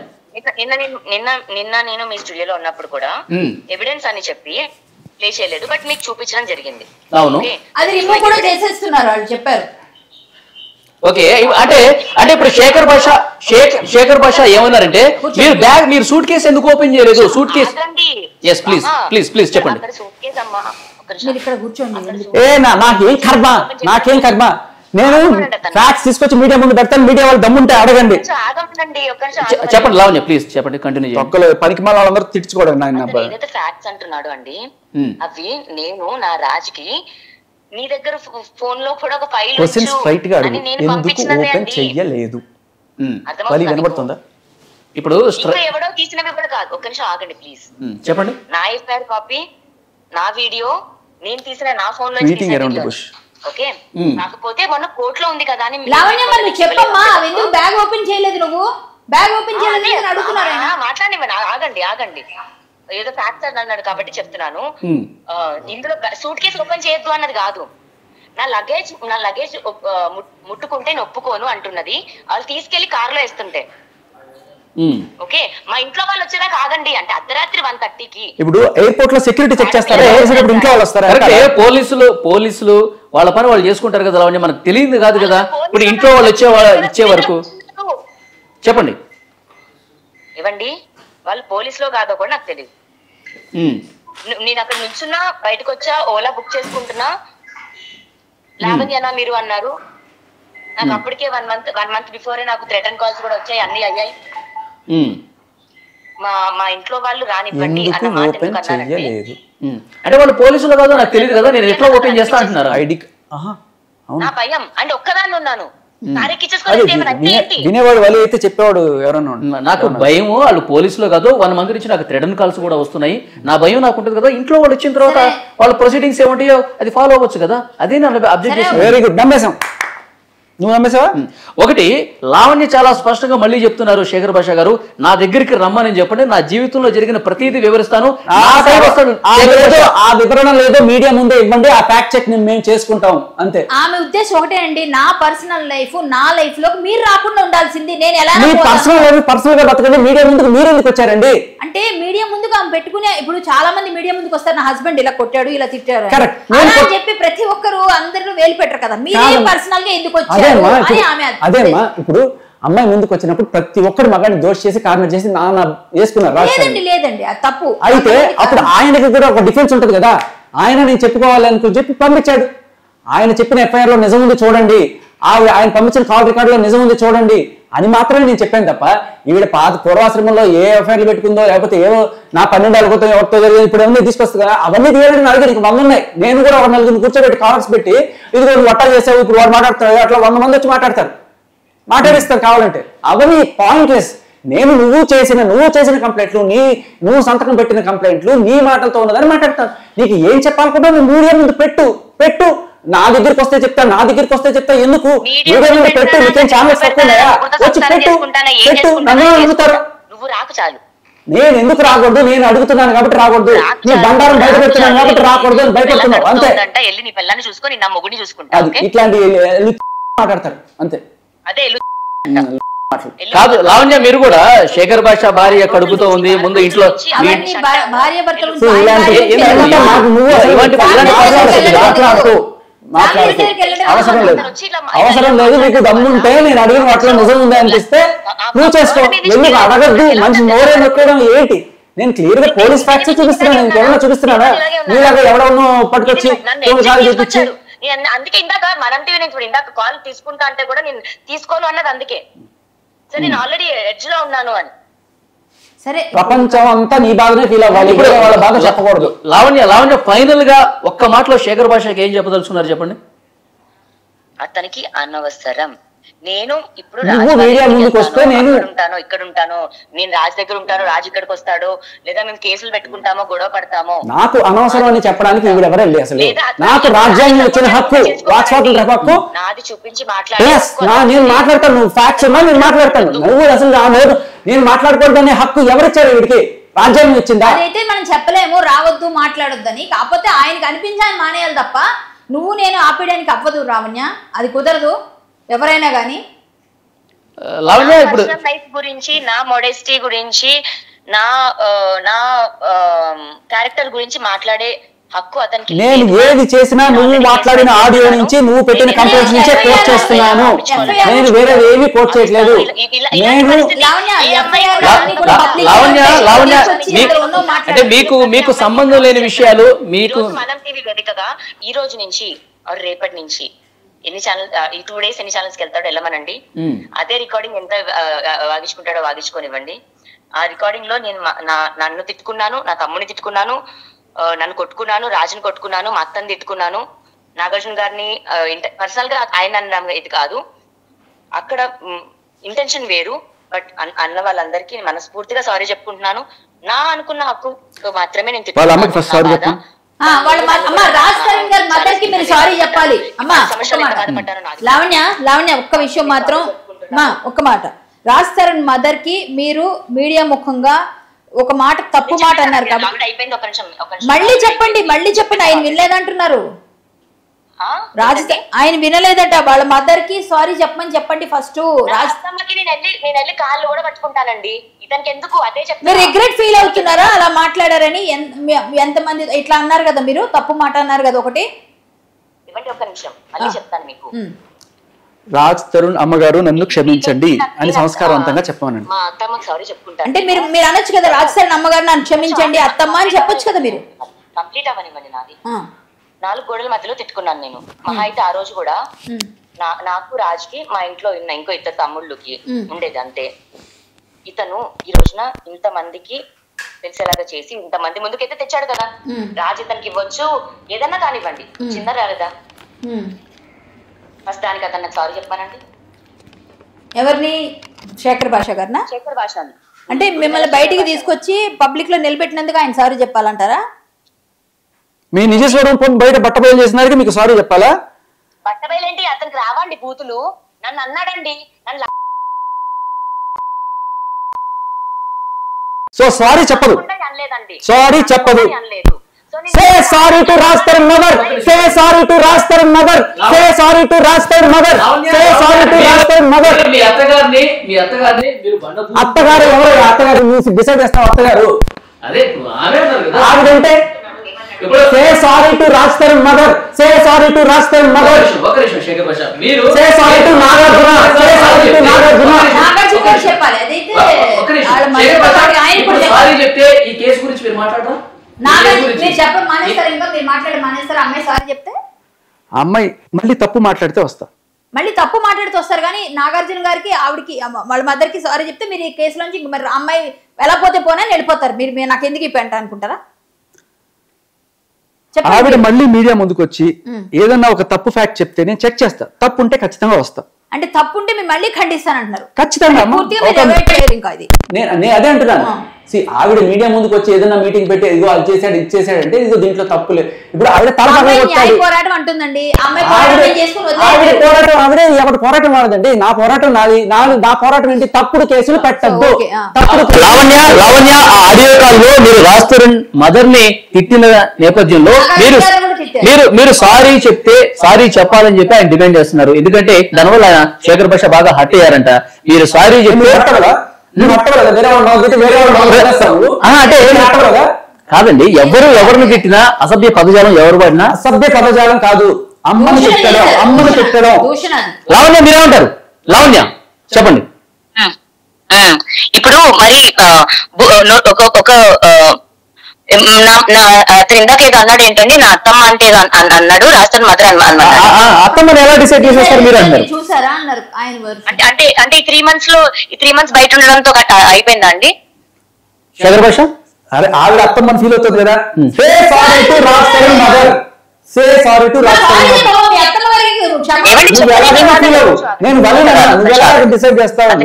నిన్న నేను మీ స్టూడియోలో ఉన్నప్పుడు కూడా ఎవిడెన్స్ అని చెప్పి ప్లే చేయలేదు, బట్ మీకు చూపించడం జరిగింది. అవును, అది రిమూవ్ కూడా చేసేస్తున్నారు వాళ్ళు చెప్పారు. ఓకే అంటే ఇప్పుడు శేఖర్ భాష ఏమన్నారంటే మీరు సూట్ కేసు ఎందుకు ఓపెన్ చేయలేదు? సూట్ కేసు ప్లీజ్ చెప్పండి. నాకేం కర్మ. నేను ఫ్యాక్ట్స్ తీసుకొచ్చి మీడియా ముందు పెడతాను. మీడియా వాళ్ళు దమ్ముంటే అడగండి. చెప్పండి లావణ్య ప్లీజ్ చెప్పండి, కంటిన్యూ చేయండి. పనికి మళ్ళీ వాళ్ళందరూ తిట్టుకోవడం ఏదైతే ఫ్యాక్ట్స్ అంటున్నాడు అండి, అవి నేను నా రాజుకి నీ దగ్గర ఫోన్ లో కూడా ఒక ఫైల్ చెయ్యలేదు. వినబడుతుందా? ఇప్పుడు ఎవడో తీసినవి కూడా కాదు. ఒక్క నిమిషం ఆగండి ప్లీజ్. చెప్పండి. నా ఎఫ్ఐఆర్ కాపీ, నా వీడియో, నేను తీసిన నా ఫోన్ లో ఓకే, కాకపోతే మొన్న కోర్టులో ఉంది కదా అని లావణ్య నువ్వు చెప్పమ్మా, ఎందుకు బ్యాగ్ ఓపెన్ చేయలేదు? నువ్వు బ్యాగ్ ఓపెన్ చేయలేదు అడుగుతున్నారు. మాట్లాడి ఆగండి ఏదో ఫ్యాక్టర్ అన్నాడు కాబట్టి చెప్తున్నాను. ఇందులో సూట్ కేసు ఓపెన్ చేయొద్దు అన్నది కాదు, నా లగేజ్ ముట్టుకుంటే ఒప్పుకోను అంటున్నది. వాళ్ళు తీసుకెళ్లి కారులో వేస్తుంటే ఓకే, మా ఇంట్లో వాళ్ళు వచ్చేదాకా ఆగండి అంటే అర్ధరాత్రి 1:30కి. ఇప్పుడు ఎయిర్పోర్ట్ లో సెక్యూరిటీ చెక్ చేస్తారు, ఇంట్లో వాళ్ళు వస్తారు. పోలీసులు వాళ్ళ పని వాళ్ళు చేసుకుంటారు కదా, అవన్నీ మనకు తెలియదు కాదు కదా. ఇప్పుడు ఇంట్లో వాళ్ళు ఇచ్చే వరకు చెప్పండి. ఇవ్వండి, వాళ్ళు పోలీసులో కాదో కూడా నాకు తెలియదు. నేను అక్కడ నుంచున్నా, బయటకు వచ్చా, ఓలా బుక్ చేసుకుంటున్నా, లావణ్యనా మీరు అన్నారు. నాకు అప్పటికే 1 month బిఫోరే నాకు థ్రెటన్ కాల్స్ కూడా వచ్చాయి, అన్ని అయ్యాయి. మా ఇంట్లో వాళ్ళు రానివ్వండి అన్న మాట ఎందుకు అన్నారంటే, అంటే వాళ్ళు పోలీసులు కాదు నాకు తెలియదు కదా, నేను ఎట్లా ఓపెన్ చేస్తా అంటున్నారు. నా భయం అంటే ఒక్కదాన్ని ఉన్నాను, వినేవాడు వాళ్ళు అయితే చెప్పేవాడు ఎవరన్నా. నాకు భయం, వాళ్ళు పోలీసులో కాదు 1 month నుంచి నాకు థ్రెటన్ కాల్స్ కూడా వస్తున్నాయి. నా భయం నాకు ఉంటుంది కదా, ఇంట్లో వాళ్ళు వచ్చిన తర్వాత వాళ్ళ ప్రొసీడింగ్స్ ఏమంటాయో అది ఫాలో అవ్వచ్చు కదా. అదే నా అబ్జెక్ట్ చేసిన. వెరీ గుడ్, నమ్మేశాం. నువ్వు నమ్మేసావా? ఒకటి లావణ్య చాలా స్పష్టంగా మళ్ళీ చెప్తున్నారు, శేఖర్ భాష గారు నా దగ్గరికి రమ్మని చెప్పండి, నా జీవితంలో జరిగిన ప్రతిదీ వివరిస్తాను. ఆ వివరణ లేదో మీడియా ముందే ఇవ్వండి, ఆ ఫ్యాక్ట్ చెక్ మేము చేసుకుంటాం అంతే. ఆమె ఉద్దేశం ఒకటే అండి, నా పర్సనల్ లైఫ్ నా లైఫ్ లో మీరు రాకుండా ఉండాల్సింది. నేను ఎలా పర్సనల్ గా బతకండి, మీడియా ముందుకు మీరు ఎందుకు వచ్చారండి? అంటే మీడియా ముందుకు ఆమె పెట్టుకునే, ఇప్పుడు చాలా మంది మీడియా ముందుకు వస్తారు, నా హస్బెండ్ ఇలా కొట్టాడు ఇలా తిట్టారు అని చెప్పి ప్రతి ఒక్కరు అందరూ వేలు పెట్టరు కదా, మీరే పర్సనల్ గా ఎందుకు వచ్చారు? అదేమ్మా, ఇప్పుడు అమ్మాయి ముందుకు వచ్చినప్పుడు ప్రతి ఒక్కరు మగాన్ని దోష చేసి కార్నర్ చేసి నాన్న వేసుకున్నారు. లేదండి అది తప్పు. అయితే అప్పుడు ఆయనకి కూడా ఒక డిఫెన్స్ ఉంటది కదా, ఆయన నేను చెప్పుకోవాలని చెప్పి పంపించాడు. ఆయన చెప్పిన ఎఫ్ఐఆర్ లో నిజం ఉంది చూడండి, ఆయన పంపించిన కాల్ రికార్డు లో నిజం ఉంది చూడండి అని మాత్రమే నేను చెప్పాను తప్ప, ఈవిడ పూర్వాశ్రమంలో ఏ ఎఫ్ఐఆర్లు పెట్టుకుందో లేకపోతే ఏవో నా 12 అడుగుతో ఎవరితో జరిగింది ఇప్పుడు ఏమన్నా తీసుకొస్తుంది కదా, అవన్నీ తీయాలని నేను అడిగాను. 100 ఉన్నాయి. నేను కూడా ఒక 4 కూర్చోబెట్టి కాల్స్ పెట్టి ఇది వట్టా చేసావు ఇప్పుడు వాడు మాట్లాడతారు, అట్లా 100 మంది వచ్చి మాట్లాడిస్తారు కావాలంటే. అవన్నీ పాయింట్లెస్. నువ్వు చేసిన కంప్లైంట్లు, నువ్వు సంతకం పెట్టిన కంప్లైంట్లు నీ మాటలతో ఉన్నదని మాట్లాడతాను. నీకు ఏం చెప్పాలనుకుంటా నువ్వు మీడియా ముందు పెట్టు. నా దగ్గరికి వస్తే చెప్తా ఎందుకు పెట్టు, నీకేం ఛానల్స్ తక్కువన్నాయా, వచ్చి పెట్టు నన్ను అడుగుతారు. నేను ఎందుకు రాకూడదు? నేను అడుగుతున్నాను కాబట్టి రాకూడదు, నీ బండారం బయట పెడుతున్నాను కాబట్టి రాకూడదు అని భయపెడుతున్నావు అంతే. ఇట్లాంటి మాట్లాడతారు అంతే. కాదు లావణ్య, మీరు కూడా శేఖర్ భాష భార్య కడుపుతో ఉంది, ముందు ఇంట్లో అవసరం లేదు. నీకు దమ్ముంటే నేను అడిగిన వాటిలో నిజం ఉంది అనిపిస్తే నువ్వు చేసుకో, ఎందుకు అడగద్దు. మంచి నోరే నొక్కడం ఏంటి? నేను క్లియర్ గా పోలీస్ ఫ్యాక్ట్స్ చూపిస్తున్నాను, ఇంకెవరన్నా చూపిస్తున్నానా? నీలాగా ఎవడన్నా పట్టుకొచ్చి చూపించి. అందుకే ఇందాక మనం టీవీ నుంచి ఇందాక కాల్ తీసుకుంటా అంటే కూడా నేను తీసుకోను అన్నది అందుకే. సరే, నేను ఆల్రెడీ ఎడ్జ్ లో ఉన్నాను అని. సరే, ప్రపంచం అంతా నీ బాధనే ఫీల్ అవ్వాలి, వాళ్ళ బాధ చెప్పకూడదు. లావణ్య ఫైనల్ గా ఒక్క మాటలో శేఖర్ భాషకి ఏం చెప్పదలుచుకున్నారు చెప్పండి. అతనికి అనవసరం. నేను ఇప్పుడు మీడియా ముందుకు వస్తే నేను ఇక్కడ ఉంటాను, నేను రాజు దగ్గర ఉంటాను, రాజు ఇక్కడికి వస్తాడు, లేదా మేము కేసులు పెట్టుకుంటామో గొడవ పడతామో. నాకు అనవసరం అని చెప్పడానికి ఎవరెళ్ళి అసలు నాకు రాజ్యాంగం వచ్చిన హక్కు, హక్కు నాది చూపించి నేను మాట్లాడతాను. నువ్వు ఫ్యాక్ట్స్ ఉన్నా నేను మాట్లాడతాను. నువ్వు అసలు నేను మాట్లాడకూడదనే హక్కు ఎవరిచ్చారు? వీడికి రాజ్యాంగం ఇచ్చిందా? అదైతే మనం చెప్పలేము, రావద్దు మాట్లాడొద్దని. కాకపోతే ఆయనకి అనిపించాలని మానేయాలి తప్ప నువ్వు నేను ఆపేయడానికి అవ్వదు రావణ్య, అది కుదరదు ఎవరైనా గానీ. లావణ్య ఇప్పుడు లైఫ్ గురించి, నా మోడెస్టీ గురించి, నా క్యారెక్టర్ గురించి మాట్లాడే హక్కు అతనికి. నేను ఏది చేసినా నువ్వు మాట్లాడిన ఆడియో నుంచి, నువ్వు పెట్టిన కంప్లైంట్స్ నుంచే కోట్ చేస్తున్నాను. నేను వేరే ఏమీ కోట్ చేయట్లేదు. లావణ్య అంటే మీకు సంబంధం లేని విషయాలు మీకు మనం టీవీ వేదికగా ఈ రోజు నుంచి రేపటి నుంచి ఎన్ని ఛానల్, ఈ 2 days ఎన్ని ఛానల్స్కి వెళ్తాడో వెళ్ళమనండి. అదే రికార్డింగ్ ఎంత వాగించుకుంటాడో వాగించుకోనివ్వండి. ఆ రికార్డింగ్ లో నేను నన్ను తిట్టుకున్నాను, నా తమ్ముని తిట్టుకున్నాను, నన్ను కొట్టుకున్నాను, రాజుని కొట్టుకున్నాను, మా అత్తని తిట్టుకున్నాను, నాగార్జున గారిని పర్సనల్ గా ఆయన ఇది కాదు, అక్కడ ఇంటెన్షన్ వేరు. బట్ అన్న వాళ్ళందరికీ మనస్ఫూర్తిగా సారీ చెప్పుకుంటున్నాను. నా అనుకున్న హక్కు మాత్రమే నేను తిట్టుకున్నాను. వాళ్ళ అమ్మ రాజ్ తరుణ్ గారి మదర్ కి మీరు సారీ చెప్పాలి అమ్మా. లావణ్య ఒక్క విషయం మాత్రం ఒక్క మాట, రాజ్ తరుణ్ మదర్ కి మీరు మీడియా ముఖంగా ఒక మాట తప్పు మాట అన్నారు కాబట్టి మళ్ళీ చెప్పండి ఆయన వినలేదంటున్నారు. ఆయన వినలేదట, వాళ్ళ మదర్ కి సారీ చెప్పండి ఫస్ట్. నేను కాళ్ళు కూడా పట్టుకుంటానండి, ఇతనికి ఎందుకు అదే చెప్తాను. మీరు రిగ్రెట్ ఫీల్ అవుతున్నారా అలా మాట్లాడారని? ఎంతమంది ఇట్లా అన్నారు కదా, మీరు తప్పు మాట అన్నారు కదా ఒకటి. ఇవ్వండి ఒక్క నిమిషం, మళ్ళీ చెప్తాను మీకు. రాజ్ తరుణ్ అమ్మగారు నన్ను క్షమించండి అని సంస్కారవంతంగా చెప్పానండి. మా అత్తమ్మకి సారీ చెప్పుకుంటాను. అంటే మీరు అనొచ్చు కదా, రాజ్ తరుణ్ అమ్మగారు నన్ను క్షమించండి అత్తమ్మ అని చెప్పొచ్చు కదా మీరు. కంప్లీట్ అవ్వనివ్వండి నాది. 4 గోడల మధ్యలో తిట్టుకున్నాను నేను. మహా అయితే ఆ రోజు కూడా నాకు రాజ్కి మా ఇంట్లో ఉన్న ఇంకో 2 తమ్ముళ్ళకి ఉండేది అంతే. ఇతను ఈ రోజున ఇంత మందికి తెలిసేలాగా చేసి ఇంతమంది ముందుకైతే తెచ్చాడు కదా. రాజ్ ఇతనికి ఇవ్వచ్చు, ఏదన్నా కానివ్వండి, చిన్న రాలేదా? ఫస్ట్ దానికి అతను సారీ చెప్పానండి. ఎవరిని? శేఖర్ భాష గారినా? శేఖర్ భాష. అంటే మిమ్మల్ని బయటికి తీసుకొచ్చి పబ్లిక్ లో నిలబెట్టినందుకు ఆయన సారీ చెప్పాలంటారా? మీ నిజ స్వరూపం బయట బట్టబయలు చేసినారు, మీకు సారీ చెప్పాలా? బట్టబయలేంటి, అతనికి రావండి బూతులు. నన్ను అన్నాడండి, సో సారీ చెప్పదు, సారీ చెప్పదు. Say sorry to Raj Taran mother. Say sorry to Raj Taran mother. Say sorry to Raj Taran mother. Say sorry to Raj Taran mother. మీ అత్తగారిని మీరు అత్తగారు ఎవరు? అత్తగారు డిసైడ్ చేస్తాం. అత్తగారు అదే ఆమె అన్నారు కదా. ఆవిడంటే say sorry to Raj Taran mother. Say sorry to Raj Taran mother. ఒక నిమిషం శేఖర్ భాష, మీరు say sorry to Nagarjuna. Say sorry to Nagarjuna. Nagarjuna చెప్పాలి. అదైతే సారీ చెప్తే ఈ కేసు గురించి మీరు మాట్లాడరా? అమ్మాయి మళ్ళీ తప్పు మాట్లాడితే వస్తా, మళ్ళీ తప్పు మాట్లాడితే వస్తారు. కానీ నాగార్జున గారికి ఆవిడకి వాళ్ళ మదర్ కి సారీ చెప్తే మీరు ఈ కేసులోంచి మరి అమ్మాయి ఎలా పోతే పోనని వెళ్ళిపోతారు. మీరు నాకు ఎందుకు ఇప్పంట అనుకుంటారా? ఆవిడ మళ్ళీ మీడియా ముందుకు వచ్చి ఏదన్నా ఒక తప్పు ఫ్యాక్ట్ చెప్తే నేను చెక్ చేస్తా, తప్పు ఉంటే ఖచ్చితంగా వస్తా. అంటే తప్పు ఉంటే మీరు మళ్ళీ ఖండిస్తానంటున్నారు? ఖచ్చితంగా. నేను అదే అంటున్నాను. ఆవిడ మీడియా ముందుకు వచ్చి ఏదైనా మీటింగ్ పెట్టి ఇదిగో అది చేశాడు ఇది చేశాడు అంటే ఇదిగో దీంట్లో తప్పు లేదు. ఇప్పుడు ఆవిడ పోరాటం అంటుందండి, ఆవిడే ఎవరి పోరాటం వాడదండి. నా పోరాటం నాది, నా పోరాటం ఏంటి? తప్పుడు కేసులు పెట్టద్దు. లావణ్య ఆ ఆడియో కాల్లో మీరు రాజ్ తరుణ్ మదర్ ని తిట్టిన నేపథ్యంలో మీరు సారీ చెప్తే సారీ చెప్పాలని చెప్పి ఆయన డిమాండ్ చేస్తున్నారు. ఎందుకంటే దానివల్ల శేఖర్ భాష బాగా హర్ట్ అయ్యారంట. మీరు సారీ చెప్పి కాదండి, ఎవరిని తిట్టినా అసభ్య పదజాలం ఎవరు పడినా అసభ్య పదజాలం కాదు, అమ్మని తిట్టడం. లావణ్య మీరేమంటారు? లావణ్య చెప్పండి. ఇప్పుడు మరి ఒక అతను ఇందాక ఏదో అన్నాడు ఏంటండి, నా అత్తమ్మ అంటే అన్నాడు, రాష్ట్ర మదర్ అన్నమాట. అత్తమ్మని ఎలా డిసైడ్ చేసేస్తారు మీరు అన్నారు? చూసారా అన్నారు ఆయన. అంటే ఈ 3 months బయట ఉండడంతో అయిపోయిందా అండి శేఖర్ భాష? అరే ఆవిడ అత్తమ్మని ఫీల్ అవుతుంది కదా. Say sorry to Raj Tarun mother. Say sorry to Raj Tarun mother. నేను డిసైడ్ చేస్తాను.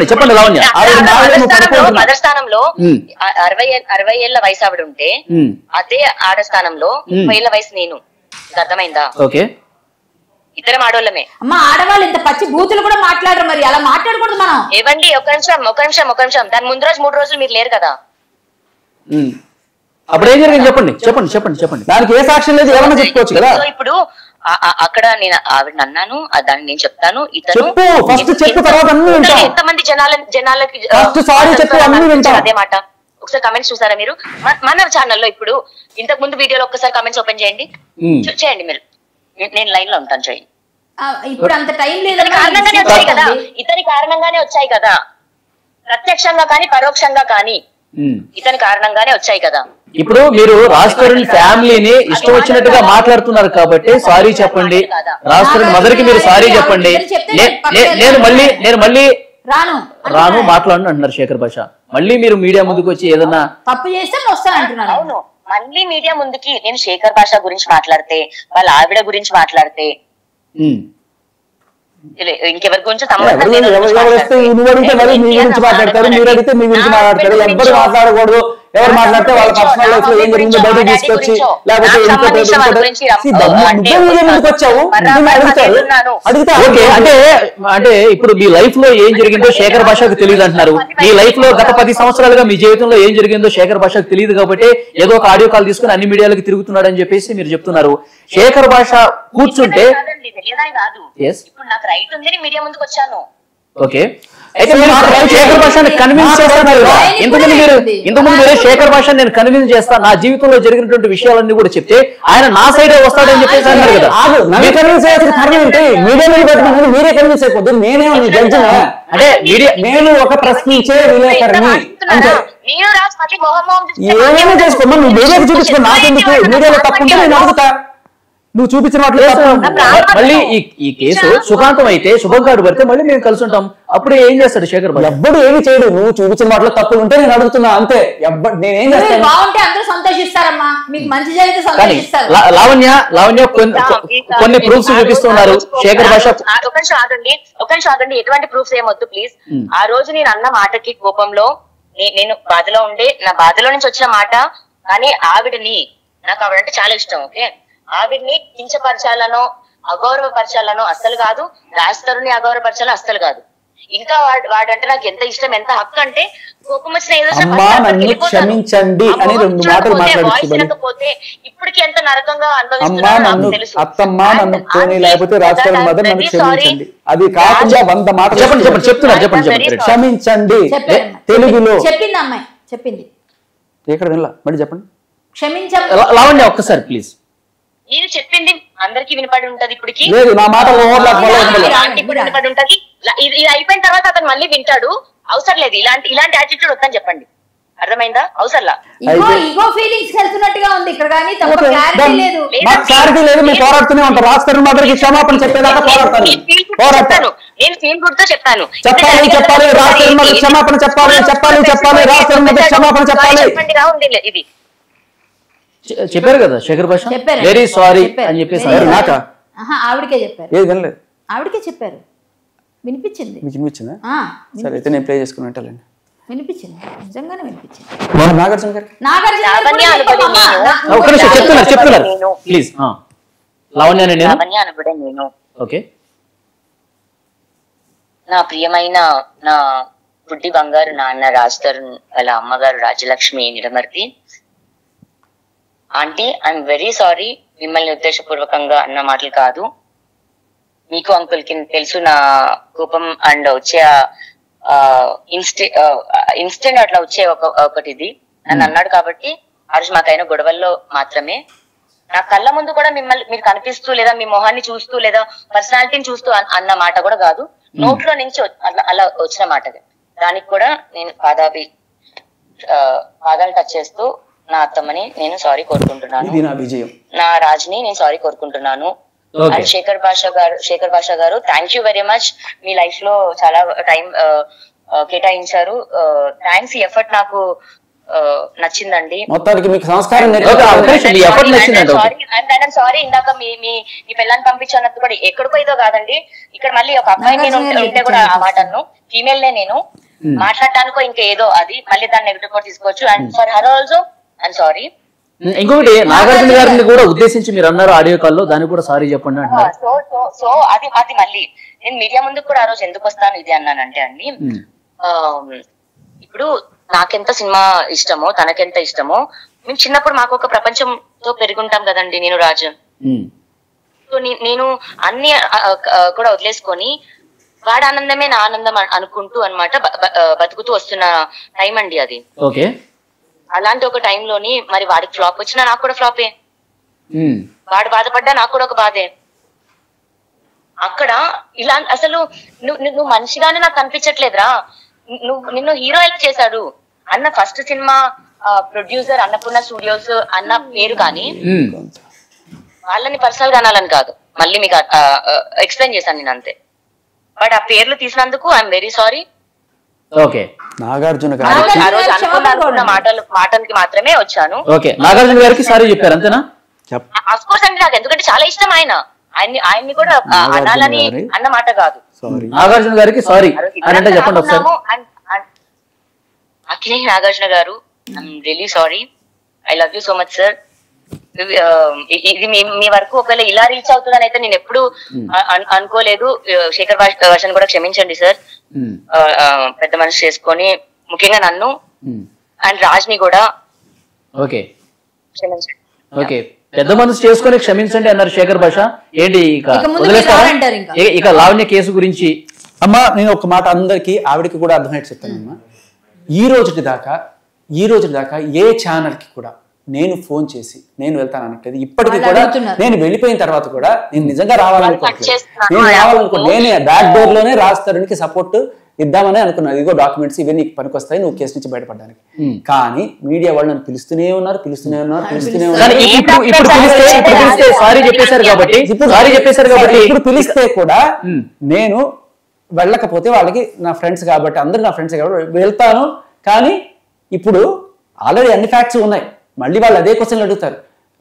చెప్పండి లావణ్య. మదర్ స్థానంలో 60 ఏళ్ల వయసు ఆవిడ ఉంటే అదే ఆడ స్థానంలో 30 ఏళ్ల వయసు నేను. అర్థమైందా? ఓకే, ఇద్దరం ఆడోళ్ళమే. అమ్మ ఆడవాళ్ళు ఇంత పచ్చి బూతులు కూడా మాట్లాడరు, మరి అలా మాట్లాడకూడదు మనం. ఏవండి ఒక నిమిషం దాని ముందు రోజు 3 రోజులు మీరు లేరు కదా. అప్పుడు ఏం జరిగింది చెప్పండి. దానికి ఏ సాక్ష్యం లేదు, ఏమన్నా చెప్పుకోవచ్చు కదా. ఇప్పుడు అక్కడ నేను ఆవిడ అన్నాను, దాన్ని నేను చెప్తాను. ఎంతమంది జనాలకి అదే మాట. ఒకసారి కమెంట్స్ చూసారా మీరు? మన ఛానల్లో ఇప్పుడు ఇంతకు ముందు వీడియోలో ఒక్కసారి కమెంట్స్ ఓపెన్ చేయండి మీరు. నేను లైన్ లో ఉంటాను, చేయండి. ఇప్పుడు అంత టైం లేదు. కారణంగానే వచ్చాయి కదా, ఇతని కారణంగానే వచ్చాయి కదా, ప్రత్యక్షంగా కానీ పరోక్షంగా కానీ ఇతని కారణంగానే వచ్చాయి కదా. ఇప్పుడు మీరు రాజ్ తరుణ్ ఫ్యామిలీని ఇష్టం వచ్చినట్టుగా మాట్లాడుతున్నారు కాబట్టి సారీ చెప్పండి. రాజ్ తరుణ్ మదర్ కి మీరు సారీ చెప్పండి. నేను మళ్ళీ రాను మాట్లాడను అంటున్నారు శేఖర్ భాష. మళ్ళీ మీరు మీడియా ముందుకు వచ్చి ఏదన్నా తప్పు చేస్తే వస్తానంటున్నారు. అవును, మళ్ళీ మీడియా ముందుకి నేను శేఖర్ భాష గురించి మాట్లాడితే, వాళ్ళ ఆవిడ గురించి మాట్లాడితే ఇంకెవరి గురించి నువ్వు అడిగితే మరి మీ గురించి మాట్లాడతారు, మీరు అడిగితే మీ గురించి మాట్లాడతారు. ఎవరు మాట్లాడకూడదు, ఎవరు మాట్లాడితే వాళ్ళ పర్సనల్ లైఫ్ లో ఏం జరిగిందో బయట తీసుకొచ్చి లేకపోతే వచ్చావు అడుగుతా. అంటే ఇప్పుడు మీ లైఫ్ లో ఏం జరిగిందో శేఖర్ భాషకు తెలియదు అంటున్నారు. మీ లైఫ్ లో గత 10 సంవత్సరాలుగా మీ జీవితంలో ఏం జరిగిందో శేఖర్ భాషకు తెలియదు కాబట్టి ఏదో ఒక ఆడియో కాల్ తీసుకుని అన్ని మీడియాలకు తిరుగుతున్నాడు అని చెప్పేసి మీరు చెప్తున్నారు. శేఖర్ భాష కూర్చుంటే ఇప్పుడు నాకు రైట్ ఉంది, మీడియా ముందుకు వచ్చాను. ఓకే, అయితే శేఖర్ భాషని కన్విన్స్ చేస్తున్నారు. ఇంతకుముందు మీరే శేఖర్ భాష నేను కన్విన్స్ చేస్తా, నా జీవితంలో జరిగినటువంటి విషయాలన్నీ కూడా చెప్తే ఆయన నా సైడే వస్తాడని చెప్పేసి అన్నారు కదా. మీరే కన్విన్స్ అయిపోద్దు. నేనే జడ్జి అంటే నేను ఒక ప్రశ్నించే విలేకరిని అంటే ఏమైనా చేసుకో, నువ్వు మీడియాకి చూపించుకో, నాకెందుకు? మీడియాలో తప్పుంటే నేను అడుగుతా, నువ్వు చూపించిన మళ్ళీ ఈ కేసు సుఖాంతం అయితే శుభం కార్డు పడితే మళ్ళీ మేము కలిసి ఉంటాం. అప్పుడే ఏం చేస్తాడు శేఖర్ భాష? ఎవ్వడు ఏమి చేయడు, నువ్వు చూపించిన వాటిలో తప్పులు ఉంటే నేను అడుగుతున్నా అంతే. నేనేం చేస్తాను? బాగుంటే అందరూ సంతోషిస్తారమ్మా, మీకు మంచి జరిగితే సంతోషిస్తారు. లావణ్య కొన్ని ప్రూఫ్స్ చూపిస్తున్నారు శేఖర్ భాష. ఒక నిమిషం ఆగండి, ఎటువంటి ప్రూఫ్స్ ఏమొద్దు ప్లీజ్. ఆ రోజు నేను అన్న మాటకి కోపంలో నేను బాధలో ఉండే, నా బాధలో నుంచి వచ్చిన మాట, కానీ ఆవిడని నాకు ఆవిడంటే చాలా ఇష్టం. ఓకే, ఆవిడ్ని కించపరచాలనో అగౌరవపరచాలనో అస్సలు కాదు, రాజతరుని అగౌరవపరచాలో అస్సలు కాదు. ఇంకా వాడంటే నాకు ఎంత ఇష్టం, ఎంత హక్కు అంటే కోపం వచ్చిన ఏదో క్షమించండి అని 2 మాటలు మాట్లాడకపోతే ఇప్పటికి ఎంత నరకంగా అనుభవిస్తున్నానో తెలుసు. అత్తమ్మ నన్ను పోనీ, లేకపోతే రాజకీయ మదర్ నన్ను క్షమించండి, అది కాకుండా 100 మాటలు చెప్పండి. క్షమించండి తెలుగులో చెప్పింది అమ్మాయి, చెప్పింది ఎక్కడ వినలా, మళ్ళీ చెప్పండి. క్షమించండి లావణ్య ఒక్కసారి ప్లీజ్. నేను చెప్పింది అందరికి వినపడి ఉంటది, ఇప్పటికి లేదు నా మాటలు వినపడి ఉంటది. ఇది అయిపోయిన తర్వాత అతను మళ్ళీ వింటాడు. అవసరం లేదు ఇలాంటి యాటిట్యూడ్ వద్దని చెప్పండి, అర్థమైందా? అవసరంలా ఈగో ఫీలింగ్స్ వెళ్తున్నట్టుగా ఉంది ఇక్కడ, కానీ క్లారిటీ లేదు. క్లారిటీ లేదు, మీరు పోరాడుతూనే ఉంటారు. రాస్తారు మాదిరికి క్షమాపణ చెప్పేదాకా పోరాడతాను. నేను ఫీల్ గుడ్ తో చెప్తాను, చెప్పాలి రాస్తారు మాదిరి క్షమాపణ చెప్పాలి, రాస్తారు మాదిరి క్షమాపణ చెప్పాలి. ఇది చెప్పారు కదా శేఖర్ భాష, వెరీ సారీ అని చెప్పేసి ఆవిడకే చెప్పారు. ఏది వినలేదు, ఆవిడకే చెప్పారు. వినిపించింది. మీకు వినిపించిందా? సరే అయితే నేను ప్లే చేసుకుని వింటాలండి. వినిపించింది, నిజంగానే వినిపించింది. నాగార్జున గారు చెప్తున్నారు ప్లీజ్. లావణ్య ఓకే, నా ప్రియమైన నా బుడ్డి బంగారు నాన్న రాజతరుణ్ వాళ్ళ అమ్మగారు Rajalakshmi Nidamarthi aunty, I'm very sorry. మిమ్మల్ని ఉద్దేశపూర్వకంగా అన్న మాటలు కాదు. మీకు అంకుల్ కి తెలుసు నా కోపం అండ్ వచ్చే ఇన్స్టెంట్ అట్లా వచ్చే ఒకటి ఇది నన్ను అన్నాడు కాబట్టి ఆ రోజు మాకైన గొడవల్లో మాత్రమే. నా కళ్ళ ముందు కూడా మిమ్మల్ని మీరు కనిపిస్తూ లేదా మీ మొహాన్ని చూస్తూ లేదా పర్సనాలిటీని చూస్తూ అన్న మాట కూడా కాదు, నోట్లో నుంచి అలా వచ్చిన మాట. దానికి కూడా నేను పాదాలు టచ్ చేస్తూ నా అత్తమ్మని నేను సారీ కోరుకుంటున్నాను, నా రాజ్ని నేను సారీ కోరుకుంటున్నాను. అండ్ శేఖర్ భాష గారు thank you very much. Me life లో చాలా టైం కేటాయించారు. థ్యాంక్స్. ఈ ఎఫర్ట్ నాకు నచ్చిందండి. సారీ ఇందాక మీ పిల్లని పంపించినట్టు కూడా ఎక్కడికో ఏదో కాదండి, ఇక్కడ మళ్ళీ ఒక అబ్బాయి నేను ఉంటే కూడా ఆ మాటను ఫీమేల్ నే నేను మాట్లాడటానికో ఇంకా ఏదో అది మళ్ళీ దాన్ని నెగటివ్ కూడా తీసుకోవచ్చు. And for her also I'm sorry. ఇంకొకటి నాగార్జున గారిని కూడా ఉద్దేశించి మీరు అన్నారు ఆడియో కాల్లో, దానికి కూడా సారీ చెప్పండి అంటున్నారు. సో అది మళ్ళీ నేను మీడియా ముందుకు కూడా ఆ రోజు ఎందుకు వస్తాను ఇది అన్నానంటే అండి, ఇప్పుడు నాకెంత సినిమా ఇష్టమో తనకెంత ఇష్టమో, మేము చిన్నప్పుడు మాకు ఒక ప్రపంచంతో పెరుగుంటాం కదండి నేను రాజు. సో నేను అన్ని కూడా వదిలేసుకొని వాడి ఆనందమే నా ఆనందం అనుకుంటూ అన్నమాట బతుకుతూ వస్తున్న టైం అండి అది. ఓకే, అలాంటి ఒక టైంలోని మరి వాడికి ఫ్లాప్ వచ్చినా నాకు కూడా ఫ్లాపే, వాడు బాధపడ్డా నాకు కూడా ఒక బాధే. అక్కడ ఇలా అసలు నువ్వు మనిషిగానే నాకు కనిపించట్లేదురా, నిన్ను హీరో ఎలా చేశాడు అన్న first cinema producer Annapurna studios అన్న పేరు కానీ వాళ్ళని పర్సనల్ గా అనాలని కాదు, మళ్ళీ మీకు ఎక్స్ప్లెయిన్ చేశాను నేను అంతే. బట్ ఆ పేర్లు తీసినందుకు I'm very sorry. Okay, Nagarjuna అనుకున్న మాటలకి మాత్రమే వచ్చాను. ఓకే, నాగార్జున గారికి సారీ చెప్పారు అంతేనా? అఫ్ కోర్స్ అండి, నాకు ఎందుకంటే చాలా ఇష్టం ఆయన ఆయన్ని కూడా అనాలని అన్న మాట కాదు. నాగార్జున గారికి సారీ అని అంటే చెప్పండి ఒకసారి. అక్కినేని నాగార్జున గారు, I'm really sorry, I love you so much sir. ఇది మీ వరకు ఒకవేళ ఇలా రీచ్ అవుతుందని అయితే నేను ఎప్పుడు అనుకోలేదు. శేఖర్ భాషను కూడా క్షమించండి సార్, పెద్ద మనసు చేసుకొని, ముఖ్యంగా నన్ను అండ్ రాజ్ ని కూడా క్షమించండి. ఓకే, పెద్ద మనసు చేసుకొని క్షమించండి అన్నారు శేఖర్ భాష. ఏంటి ఇక లావణ్య కేసు గురించి? అమ్మా నేను ఒక మాట అందరికి ఆవిడకి కూడా అర్థమయ్యేట్టు చెప్తానమ్మా. ఈ రోజు దాకా ఏ ఛానల్ కి కూడా నేను ఫోన్ చేసి నేను వెళ్తాను అనట్లేదు. ఇప్పటికీ కూడా నేను వెళ్ళిపోయిన తర్వాత కూడా నేను నిజంగా రావాలనుకోవట్లేదు. నేనే బ్యాక్ డోర్ లోనే రాస్తారునికి సపోర్ట్ ఇద్దామని అనుకున్నాను. ఇదిగో డాక్యుమెంట్స్ ఇవన్నీ పనికొస్తాయి నువ్వు కేసు నుంచి బయటపడడానికి. కానీ మీడియా వాళ్ళు నన్ను పిలుస్తూనే ఉన్నారు. ఇప్పుడు పిలిస్తే కూడా నేను వెళ్ళకపోతే వాళ్ళకి నా ఫ్రెండ్స్ కాబట్టి, అందరు నా ఫ్రెండ్స్ కాబట్టి వెళ్తాను. కానీ ఇప్పుడు ఆల్రెడీ అన్ని ఫ్యాక్ట్స్ ఉన్నాయి. మళ్ళీ వాళ్ళు అదే క్వశ్చన్లు అడుగుతారు.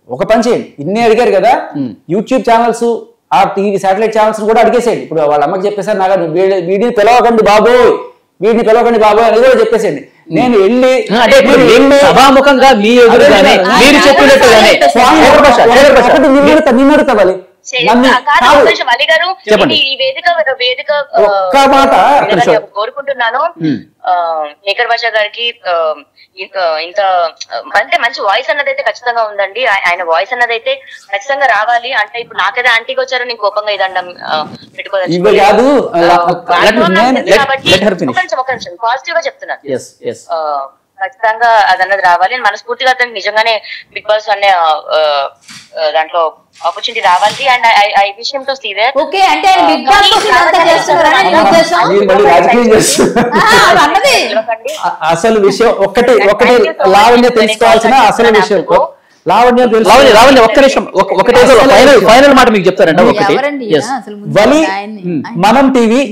ఒక పని చేయండి, ఇన్ని అడిగారు కదా, యూట్యూబ్ ఛానల్స్, ఆ టీవీ శాటిలైట్ ఛానల్స్ కూడా అడిగేసేయండి. ఇప్పుడు వాళ్ళ అమ్మకి చెప్పేసారు, నాకు వీడిని పిలవకండి బాబోయ్ అని కూడా చెప్పేసేయండి. నేను వెళ్ళి సభాముఖంగా మీరు చెప్పినట్టుగానే నిన్ను అడుగుతావాలి. కోరుకుంటున్నాను శేఖర్ భాష గారికి ఇంత అంటే మంచి వాయిస్ అన్నదైతే ఖచ్చితంగా ఉందండి. ఆయన వాయిస్ అన్నదైతే ఖచ్చితంగా రావాలి. అంటే ఇప్పుడు నాకైతే ఆంటీకి వచ్చారో నేను కోపంగా ఇదండం పెట్టుకోవచ్చు కాబట్టి పాజిటివ్ గా చెప్తున్నాను. ఖచ్చితంగా అదన్నది రావాలి. మనస్ఫూర్తిగా అతను నిజంగానే బిగ్ బాస్ అనే దాంట్లో ఆపర్చునిటీ రావాలి. And I wish him to see there. Okay, అంటే బిగ్ బాస్ అసలు విషయం ఒకటి లావణ్య తెలుసుకోవాల్సిన అసలు విషయం. లావణ్య ఒక్క నిమిషం, ఫైనల్ మాట మీకు చెప్తారండి. బలి మనం టీవీ,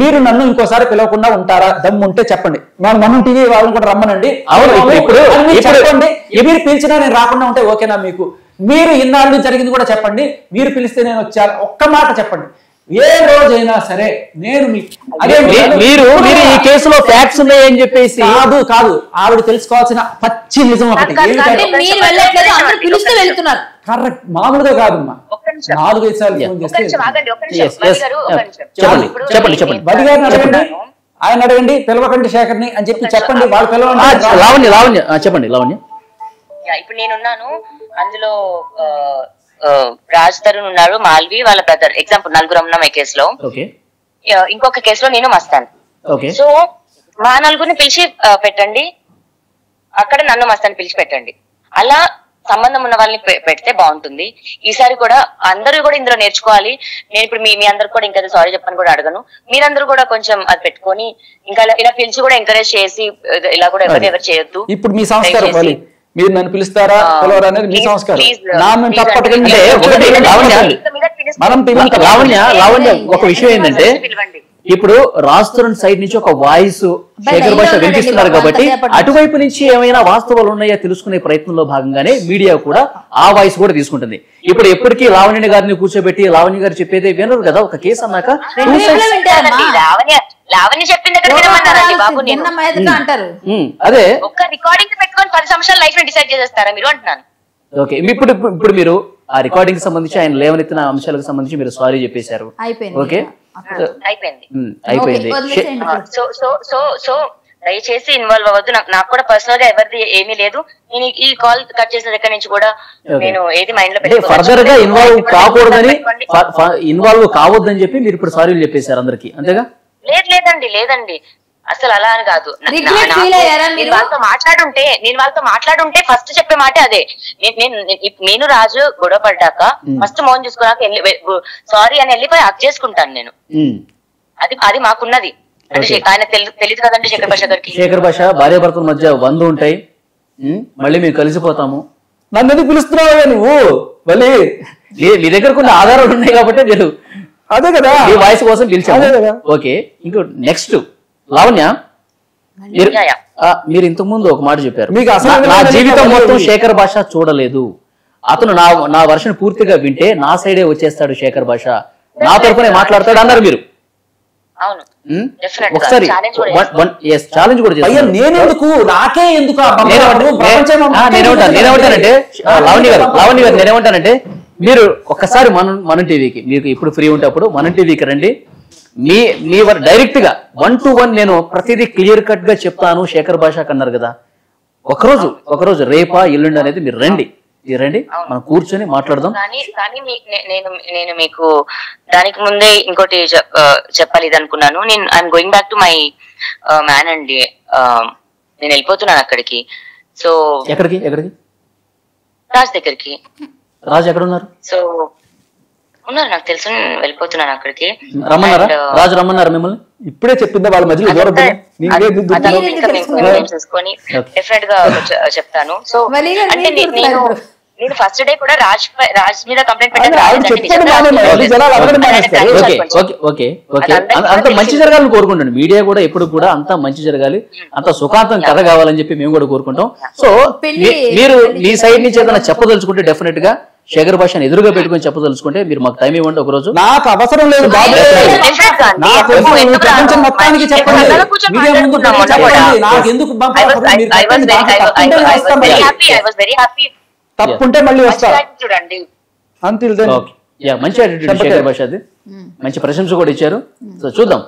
మీరు నన్ను ఇంకోసారి పిలవకుండా ఉంటారా? దమ్ము ఉంటే చెప్పండి. మనం టీవీ వాళ్ళని కూడా రమ్మనండి. ఇప్పుడు చెప్పండి, మీరు పిలిచినా నేను రాకుండా ఉంటే ఓకేనా మీకు? మీరు ఇన్నాళ్ళు జరిగింది కూడా చెప్పండి. మీరు పిలిస్తే నేను వచ్చాను, ఒక్క మాట చెప్పండి. ఏ రోజైనా సరే నేను మీరు ఈ కేసులో ఫ్యాక్ట్స్ ఉన్నాయని చెప్పేసి కాదు ఆవిడ తెలుసుకోవాల్సిన పచ్చి నిజం ఒకటి. కరెక్ట్, మామూలుగా కాదమ్మా. 4-5 సార్లు ఫోన్ చేస్తే చెప్పండి బలి గారిని అడగండి, ఆయన అడగండి, పిలవకండి శేఖర్ని అని చెప్పి చెప్పండి. వాళ్ళు పిలవండి. లావణ్య చెప్పండి. లావణ్య, ఇప్పుడు నేనున్నాను అందులో, రాజ్ తరుణ్ ఉన్నాడు, మాల్వి వాళ్ళ బ్రదర్, ఎగ్జాంపుల్ నలుగురు ఉన్నాం ఈ కేసులో. ఇంకొక కేసులో నేను మస్తాన్. సో మా నలుగురిని పిలిచి పెట్టండి, అక్కడ నన్ను మస్తాన్ పిలిచి పెట్టండి. అలా సంబంధం ఉన్న వాళ్ళని పెడితే బాగుంటుంది. ఈసారి కూడా అందరూ కూడా ఇందులో నేర్చుకోవాలి. నేను ఇప్పుడు మీ అందరు కూడా ఇంకా సారీ చెప్పని కూడా అడగను. మీరందరూ కూడా కొంచెం అది పెట్టుకొని ఇంకా ఇలా పిలిచి కూడా ఎంకరేజ్ చేసి ఇలా కూడా ఎవరు చేయొద్దు. ఇప్పుడు మీ సంస్కారం, మీరు నన్ను పిలుస్తారా పిలవరా అనేది మీ సంస్కారం. లావణ్య ఒక విషయం ఏంటంటే, ఇప్పుడు రాస్తున్న సైడ్ నుంచి ఒక వాయిస్ శేఖర్ భాష వినిపిస్తున్నారు కాబట్టి అటువైపు నుంచి ఏమైనా వాస్తవాలు ఉన్నాయా తెలుసుకునే ప్రయత్నంలో భాగంగానే మీడియా కూడా ఆ వాయిస్ కూడా తీసుకుంటుంది. ఇప్పుడు ఎప్పటికీ లావణ్య గారిని కూర్చోబెట్టి లావణ్య గారు చెప్పేది వినరు కదా. ఒక కేసు అన్నాక లావణ్య చెప్పింది బాబు, అంటారు అదే ఒక్క రికార్డింగ్ పెట్టుకొని 10 సంవత్సరాల లైఫ్ ని డిసైడ్ చేసేస్తారా మీరు అంటున్నాను. ఓకే, ఇప్పుడు మీరు ఆ రికార్డింగ్ సంబంధించి ఆయన లేవనెత్తిన అంశాలకు సంబంధించి మీరు సారీ చెప్పేశారు. ఓకే, అయిపోయింది. సో దయచేసి ఇన్వాల్వ్ అవ్వద్దు. నాకు కూడా పర్సనల్ గా ఎవరిది ఏమీ లేదు. నేను ఈ కాల్ కట్ చేసిన దగ్గర నుంచి కూడా నేను ఏది మైండ్ లో ఫర్దర్ గా ఇన్వాల్వ్ కావద్దని చెప్పి మీరు ఇప్పుడు సారీలు చెప్పేశారు అందరికి, అంతేగా? లేదండి అసలు అలా అని కాదు. నేను వాళ్ళతో మాట్లాడుంటే ఫస్ట్ చెప్పే మాట అదే. నేను రాజు గొడవ పడ్డాక ఫస్ట్ మౌన్ చూసుకున్నాక సారీ అని వెళ్ళిపోయి హక్ చేసుకుంటాను నేను. అది మాకున్నది. అంటే ఆయన తెలియదు కదండి శేఖర్ భాష గారికి. శేఖర్ భాష భార్యాభర్తల మధ్య 100 ఉంటాయి, మళ్ళీ మేము కలిసిపోతాము. నన్ను ఎందుకు పిలుస్తున్నావా నువ్వు? మళ్ళీ మీ దగ్గర కొన్ని ఆధారాలు ఉన్నాయి కాబట్టి మీరు అదే కదా మీ వాయిస్ కోసం పిలిచాము. ఓకే, ఇంకో నెక్స్ట్ లావణ్య, మీరు ఇంతకు ముందు ఒక మాట చెప్పారు, మీకు అసలు నా జీవితం మొత్తం శేఖర్ భాష చూడలేదు, అతను నా వర్షన్ పూర్తిగా వింటే నా సైడే వచ్చేస్తాడు శేఖర్ భాష, నా తరఫునే మాట్లాడతాడు అన్నారు మీరు. ఒకసారి ఛాలెంజ్ కూడా నేనెందుకు నాకే ఎందుకు నేనేమంటానంటే లావణ్య గారు నేనేమంటానంటే మీరు ఒక్కసారి మనం టీవీకి మీకు ఇప్పుడు ఫ్రీ ఉంటప్పుడు మనం టీవీకి రండి. మీ డైరెక్ట్ గా 1-to-1 నేను ప్రతిదీ క్లియర్ కట్ గా చెప్తాను శేఖర్ భాష అన్నారు కదా. ఒకరోజు రేపా ఎల్లుండి అనేది మీరు రండి మనం కూర్చొని మాట్లాడదాం. కానీ నేను మీకు దానికి ముందే ఇంకోటి చెప్పాలి ఇది అనుకున్నాను. నేను I'm going back to my man అండి. నేను వెళ్ళిపోతున్నాను అక్కడికి. సో ఎక్కడికి రాజ్ దగ్గరికి. రాజు ఎక్కడ ఉన్నారు? సో ఉన్నారు, నాకు తెలుసు. వెళ్ళిపోతున్నాను అక్కడికి. రమ్మన్నారా? రాజు రమ్మన్నారా మిమ్మల్ని? ఇప్పుడే చెప్పిందా వాళ్ళ మధ్యలో చూసుకొని డెఫినెట్ గా చెప్తాను. సో అంటే నేను ఫస్ట్ డే కూడా రాజ్ మీద కంప్లైంట్ అంత మంచి జరగాలని కోరుకుంటాను. మీడియా కూడా ఎప్పుడు కూడా అంత మంచి జరగాలి, అంత సుఖాంతం కథ కావాలని చెప్పి మేము కూడా కోరుకుంటాం. సో మీరు మీ సైడ్ నుంచి ఏదైనా చెప్పదలుచుకుంటే డెఫినెట్ గా శేఖర్ భాషను ఎదురుగా పెట్టుకుని చెప్పదలుచుకుంటే మీరు మాకు టైం ఇవ్వండి ఒక రోజు. నాకు అవసరం లేదు బాబు, ప్రపంచం మొత్తానికి చెప్పండి, తప్పుంటే మళ్ళీ వస్తా. చూడండి మంచి యాటిట్యూడ్ శేఖర్ భాష, అది మంచి ప్రశంస కూడా ఇచ్చారు. సో చూద్దాం.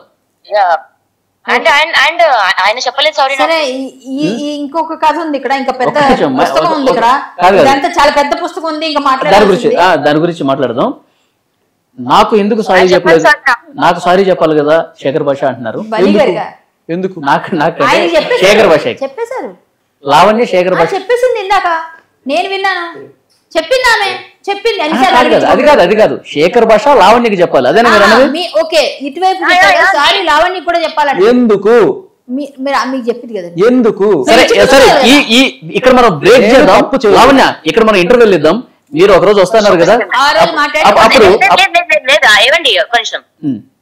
ఆయన చెప్పలేదు సారీ. సరే, ఇంకొక కథ ఉంది ఇక్కడ, ఇంకా పెద్ద పుస్తకం ఉంది ఇక్కడ, చాలా పెద్ద పుస్తకం ఉంది, ఇంకా దాని గురించి మాట్లాడదాం. నాకు ఎందుకు సారీ చెప్పలేదు, నాకు సారీ చెప్పాలి కదా శేఖర్ భాష అంటున్నారు. ఎందుకు? నాకు శేఖర్ భాష చెప్పేశారు, లావణ్య శేఖర్ భాష చెప్పేసింది ఇందాక, నేను విన్నాను. చెప్పింది అది కాదు శేఖర్ భాష లావణ్యకి చెప్పాలి. అదే మీరు అన్నది. ఓకే, ఇటువైపు సారీ లావణ్య కూడా చెప్పాలంటే ఎందుకు మీకు చెప్పింది కదా ఎందుకు? సరే ఇక్కడ మనం బ్రేక్ చేద్దాం. లావణ్య ఇక్కడ మనం ఇంటర్వ్యూలు ఇద్దాం. మీరు ఒక రోజు వస్తున్నారు కదా, అప్పుడు ఏమండి కొంచెం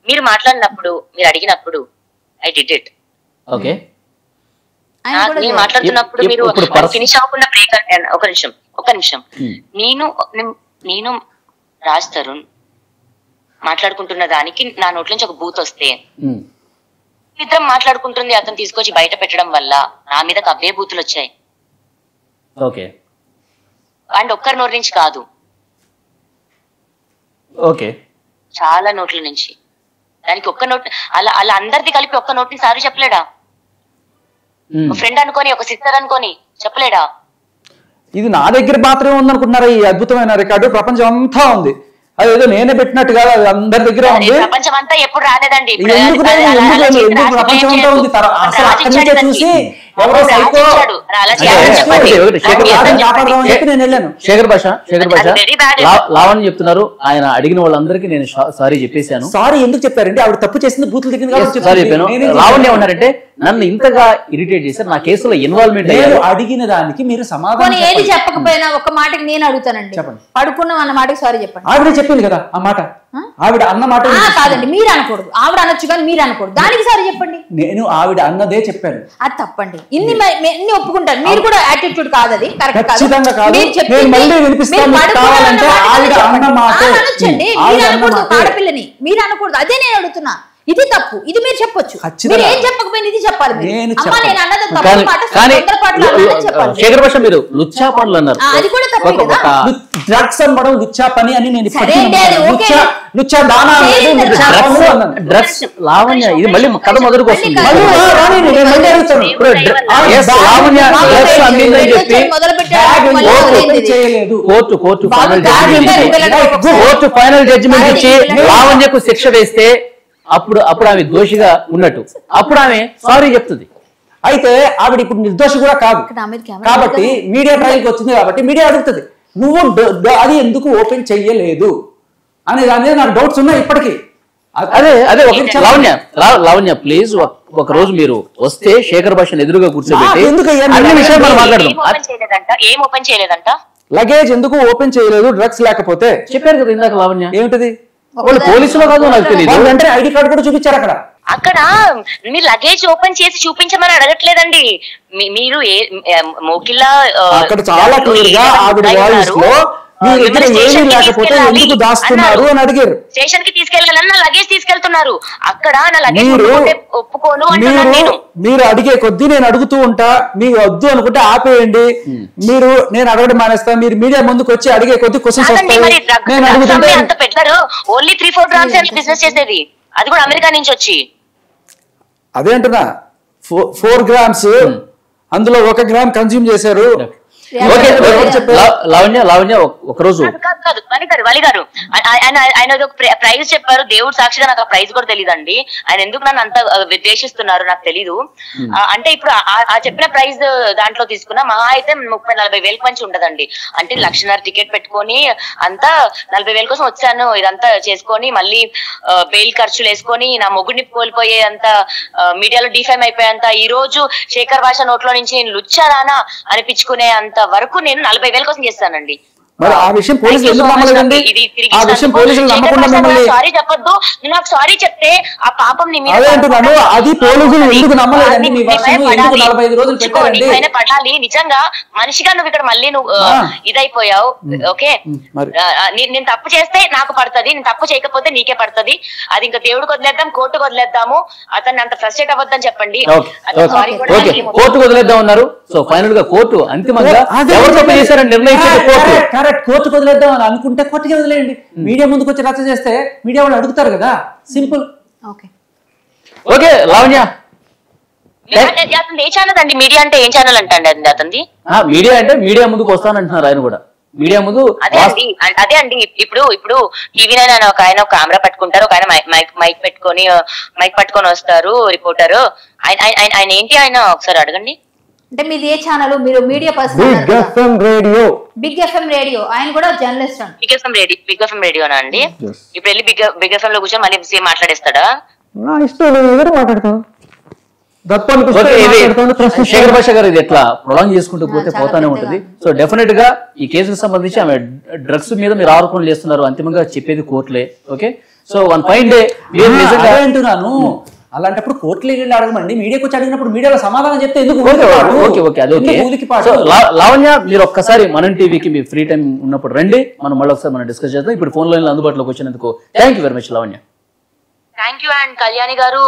మీరు మాట్లాడినప్పుడు మీరు అడిగినప్పుడు ఐ డిడ్ ఇట్. ఓకే, నేను మాట్లాడుతున్నప్పుడు మీరు ఫినిష్ అవ్వకుండా బ్రేక్. ఒక నిమిషం నేను రాజ్ తరుణ్ మాట్లాడుకుంటున్న దానికి నా నోట్ల నుంచి ఒక బూత్ వస్తే ఇద్దరం మాట్లాడుకుంటుంది అతను తీసుకొచ్చి బయట పెట్టడం వల్ల నా మీద అవే బూతులు వచ్చాయి. ఓకే, అండ్ ఒక్కరి నోటి నుంచి కాదు, ఓకే చాలా నోట్ల నుంచి. దానికి ఒక్క నోట్ అలా అందరిది కలిపి ఒక్క నోట్ ని సారీ చెప్పలేడా? ఫ్రెండ్ అనుకోని, ఒక సిస్టర్ అనుకోని చెప్పలేడా? ఇది నా దగ్గర మాత్రమే ఉందనుకుంటున్నారా? ఈ అద్భుతమైన రికార్డు ప్రపంచం అంతా ఉంది. అదేదో నేనే పెట్టినట్టు కాదు, అది అందరి దగ్గర ఉంది. ప్రపంచం అంతా ఎప్పుడు రాలేదండి, ప్రపంచం అంతా ఉంది. అసలు అక్కడి నుంచే చూసి ఎవరో సైకో నేను వెళ్ళాను. శేఖర్ భాష లావణ్య చెప్తున్నారు, ఆయన అడిగిన వాళ్ళందరికీ నేను సారీ చెప్పేశాను. సారీ ఎందుకు చెప్పారంటే ఆవిడ తప్పు చేసింది బూతులు దిగింది కాబట్టి సారీ చెప్పాను. లావణ్య ఉన్నారంటే నన్ను ఇంతగా ఇరిటేట్ చేశారు, నా కేసులో ఇన్వాల్వ్మెంట్. నేను అడిగిన దానికి మీరు సమాధానం ఏది చెప్పకపోయినా ఒక మాటకి నేను అడుగుతానండి, పడుకున్నాం అన్న మాటకి సారీ చెప్పండి. ఆవిడ చెప్పింది కదా ఆ మాట, ఆవిడ అన్న మాట కాదండి, మీరు అనకూడదు. ఆవిడ అనొచ్చు కానీ మీరు అనకూడదు, దానికి సారీ చెప్పండి. నేను ఆవిడ అన్నదే చెప్పాను, అది తప్పండి. ఇన్ని ఒప్పుకుంటారు, మీరు కూడా యాటిట్యూడ్ కాదు, అది కరెక్ట్ కాదు. ఆడపిల్లని మీరు అనకూడదు, అదే నేను అడుగుతున్నా. ఇది తప్పు, ఇది మీరు చెప్పొచ్చు. మీరు ఏం చెప్పకపోయినా ఇది చెప్పాలి. శేఖర్ భాష మీరు లుచ్చా పనులు అన్నారు, అది కూడా తప్పే కదా. డ్రగ్స్ అమ్మడం లుచ్చా పని అని నేను డ్రగ్స్ లావణ్య ఇది మళ్ళీ కథ మొదలుకు వస్తుంది. కోర్టు ఫైనల్ జడ్జిమెంట్ ఇచ్చి లావణ్యకు శిక్ష వేస్తే అప్పుడు ఆమె దోషిగా ఉన్నట్టు, అప్పుడు ఆమె సారీ చెప్తుంది. అయితే ఆవిడ ఇప్పుడు నిర్దోషి కూడా కాదు కాబట్టి మీడియా ట్రయల్కి వచ్చింది కాబట్టి మీడియా అడుగుతుంది, నువ్వు అది ఎందుకు ఓపెన్ చెయ్యలేదు అనే దాని మీద నాకు డౌట్స్ ఉన్నాయి ఇప్పటికీ. అదే లావణ్య ప్లీజ్ ఒక రోజు మీరు వస్తే శేఖర్ భాషను ఎదురుగా కూర్చోబెట్టి అన్ని విషయాలు మనం మాట్లాడదాం. లగేజ్ ఎందుకు ఓపెన్ చేయలేదు డ్రగ్స్ లేకపోతే చెప్పారు కదా ఇందాక లావణ్య. ఏమిటది? వాళ్ళు పోలీసులో కాదు నాకు తెలియదు, అంటే ఐడి కార్డు కూడా చూపించారు అక్కడ. అక్కడ మీరు లగేజ్ ఓపెన్ చేసి చూపించమని అడగట్లేదండి. మీరు మోకిల్లా అక్కడ చాలా క్లియర్ గా ఆవిడ వాయిస్ లో మీ దగ్గర ఏమీ లేకపోతే ఎందుకు దాస్తున్నారు అని అడిగారు. స్టేషన్ కి తీసుకెళ్ళాలన్నా లగేజ్ తీసుకెళ్తున్నారు. అక్కడ నా లగేజ్ ఒప్పుకోను అంటున్నాను నేను. మీరు అడిగే కొద్దీ నేను అడుగుతూ ఉంటా, మీకు వద్దు అనుకుంటే ఆపేయండి. మీరు నేను అడగడం మానేస్తా, మీరు మీడియా ముందుకు వచ్చి అడిగే కొద్దీ క్వశ్చన్స్ వస్తాయి. నేను అడుగుతుంటే అంత పెట్టారు. ఓన్లీ 3-4 గ్రామ్స్ బిజినెస్ చేసేది, అది కూడా అమెరికా నుంచి వచ్చి. అదే అంటున్నా, 4 గ్రామ్స్ అందులో 1 గ్రామ్ కన్స్యూమ్ చేశారు. లావణ్య ఒకరోజు కాదు వలి గారు ఆయన ఒక ప్రైజ్ చెప్పారు. దేవుడు సాక్షిగా నాకు ఆ ప్రైజ్ కూడా తెలియదండి. ఆయన ఎందుకు నన్ను అంత విద్వేషిస్తున్నారు నాకు తెలీదు. అంటే ఇప్పుడు ఆ చెప్పిన ప్రైజ్ దాంట్లో తీసుకున్నా మహా అయితే 30-40 వేలకు మంచి ఉండదండి. అంటే 1,50,000 టికెట్ పెట్టుకొని అంతా 40 వేల కోసం వచ్చాను. ఇదంతా చేసుకొని మళ్ళీ బెయిల్ ఖర్చులు వేసుకొని నా మొగుడిని కోల్పోయే అంత, మీడియాలో డిఫైమ్ అయిపోయేంత, ఈ రోజు శేఖర్ భాష నోట్లో నుంచి నేను లుచ్చారానా అనిపించుకునే అంత వరకు నేను 40 వేల కోసం చేస్తానండి. మరి ఆ విషయం పోలీసులు ఎందుకు నమ్మలేదండి? ఆ విషయం పోలీసులు నమ్మకుండా మిమ్మల్ని సారీ చెప్పొద్దు. నాకు సారీ చెప్తే ఆ పాపం నీ మీద అంటున్నాను. అది పోలీసులు ఎందుకు నమ్మలేదండి? మీ వర్షం ఎందుకు 45 రోజులు పెట్టారండి? పడాలి. నిజంగా మనిషిగా నువ్వు ఇక్కడ మళ్ళీ నువ్వు ఇదైపోయావు. ఓకే, నేను తప్పు చేస్తే నాకు పడుతుంది, నేను తప్పు చేయకపోతే నీకే పడుతుంది. అది ఇంకా దేవుడికి వదిలేద్దాం, కోర్టుకు వదిలేద్దాము. అతన్ని అంత ఫ్రస్ట్రేట్ అవ్వద్దని చెప్పండి. కోర్టుకు వదిలేద్దాం అన్నారు. సో ఫైనల్ గా కోర్టు అంతిమంగా ఎవరు తప్పు చేశారని నిర్ణయించారు. కోర్టు కోర్టుకు వదిలేద్దాం అని అనుకుంటే కోర్టుకి వదిలేయండి. మీడియా ముందుకు వచ్చి రచ్చ చేస్తే మీడియా వాళ్ళు అడుగుతారు కదా, సింపుల్. ఓకే లావణ్య, అతను ఏ ఛానల్ అండి? మీడియా అంటే ఏం ఛానల్ అంటే అతనిది? మీడియా అంటే మీడియా ముందుకు వస్తానంటున్నారు ఆయన కూడా. మీడియా ముందు అదే అండి. ఇప్పుడు టీవీ నైన్ ఒక ఆయన కెమెరా పట్టుకుంటారు, ఒక ఆయన మైక్ పట్టుకొని వస్తారు రిపోర్టర్. ఆయన ఏంటి ఆయన ఒకసారి అడగండి. అంటే మీది ఏ ఛానల్? మీరు media person. Big FM radio. ఆయన కూడా జర్నలిస్ట్ అండి. బిగ్ ఎఫ్ఎం రేడియోనా అండి? ఇప్పుడు వెళ్ళి బిగ్ ఎఫ్ఎం లో కూర్చొని మళ్ళీ సేమ్ మాట్లాడేస్తాడా? శేఖర్ భాష గారు ఇది ఎట్లా ప్రొలాంగ్ చేసుకుంటూ పోతే పోతానే ఉంటుంది. సో డెఫినెట్ గా ఈ కేసుకు సంబంధించి ఆమె డ్రగ్స్ మీద మీరు ఆరోపణలు చేస్తున్నారు, అంతిమంగా చెప్పేది కోర్టులే. Okay, so one fine day అంటున్నాను. అలాంటప్పుడు కోర్టులో వెళ్ళి అడగమండి. మీడియాకి వచ్చి అడిగినప్పుడు మీడియాలో సమాధానం చెప్తే ఎందుకు? లావణ్య, మీరు ఒక్కసారి మనం టీవీకి మీ ఫ్రీ టైం ఉన్నప్పుడు రండి, మనం మళ్ళీ ఒకసారి మనం డిస్కస్ చేద్దాం. ఇప్పుడు ఫోన్ లైన్ అందుబాటులోకి వచ్చినందుకు thank you very much Lavanya. Thank you. And Kalyani garu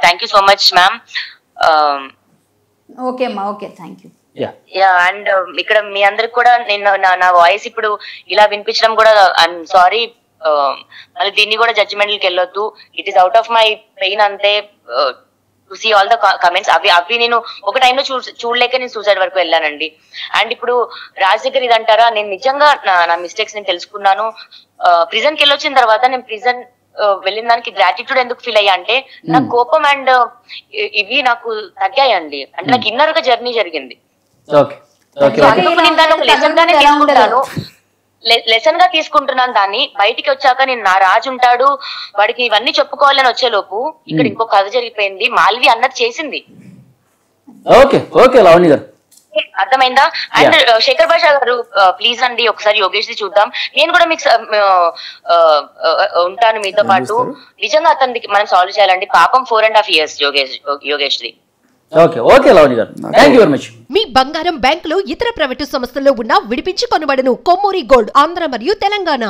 thank you so much ma'am. Okay అమ్మా, ఓకే, థ్యాంక్ యూ. అండ్ ఇక్కడ మీ అందరికి కూడా నేను నా వాయిస్ ఇప్పుడు ఇలా వినిపించడం కూడా ఐఎమ్ సారీ. మళ్ళీ దీన్ని కూడా జడ్జిమెంట్కి వెళ్ళొద్దు. It is out of my pain అంతే. To see all the comments అవి నేను ఒక టైంలో చూడలేక నేను సూసైడ్ వరకు వెళ్ళానండి. అండ్ ఇప్పుడు రాజ్ దగ్గర ఇది అంటారా, నేను నిజంగా నా మిస్టేక్స్ నేను తెలుసుకున్నాను. ప్రిజన్ కి వెళ్ళొచ్చిన తర్వాత నేను ప్రిజన్ వెళ్ళిన దానికి గ్రాటిట్యూడ్ ఎందుకు ఫీల్ అయ్యా అంటే నా కోపం అండ్ ఇవి నాకు తగ్గాయండి. అంటే నాకు ఇన్నర్ గా జర్నీ జరిగింది. లెసన్ గా తీసుకుంటున్నాను దాన్ని. బయటికి వచ్చాక నేను నా రాజు ఉంటాడు, వాడికి ఇవన్నీ చెప్పుకోవాలని వచ్చేలోపు ఇక్కడ ఇంకో కథ జరిగిపోయింది. మాల్వి అన్నది చేసింది. అర్థమైందా? అండ్ శేఖర్ భాష గారు ప్లీజ్ అండి ఒకసారి యోగేష్ ది చూద్దాం. నేను కూడా మీకు ఉంటాను మీతో పాటు. నిజంగా అతనికి మనం సాల్వ్ చేయాలండి. పాపం 4.5 years యోగేష్ ది. మీ బంగారం బ్యాంకులో ఇతర ప్రైవేటు సంస్థల్లో ఉన్న విడిపించి కొనబడను. కొమ్మూరి గోల్డ్, ఆంధ్ర మరియు తెలంగాణ.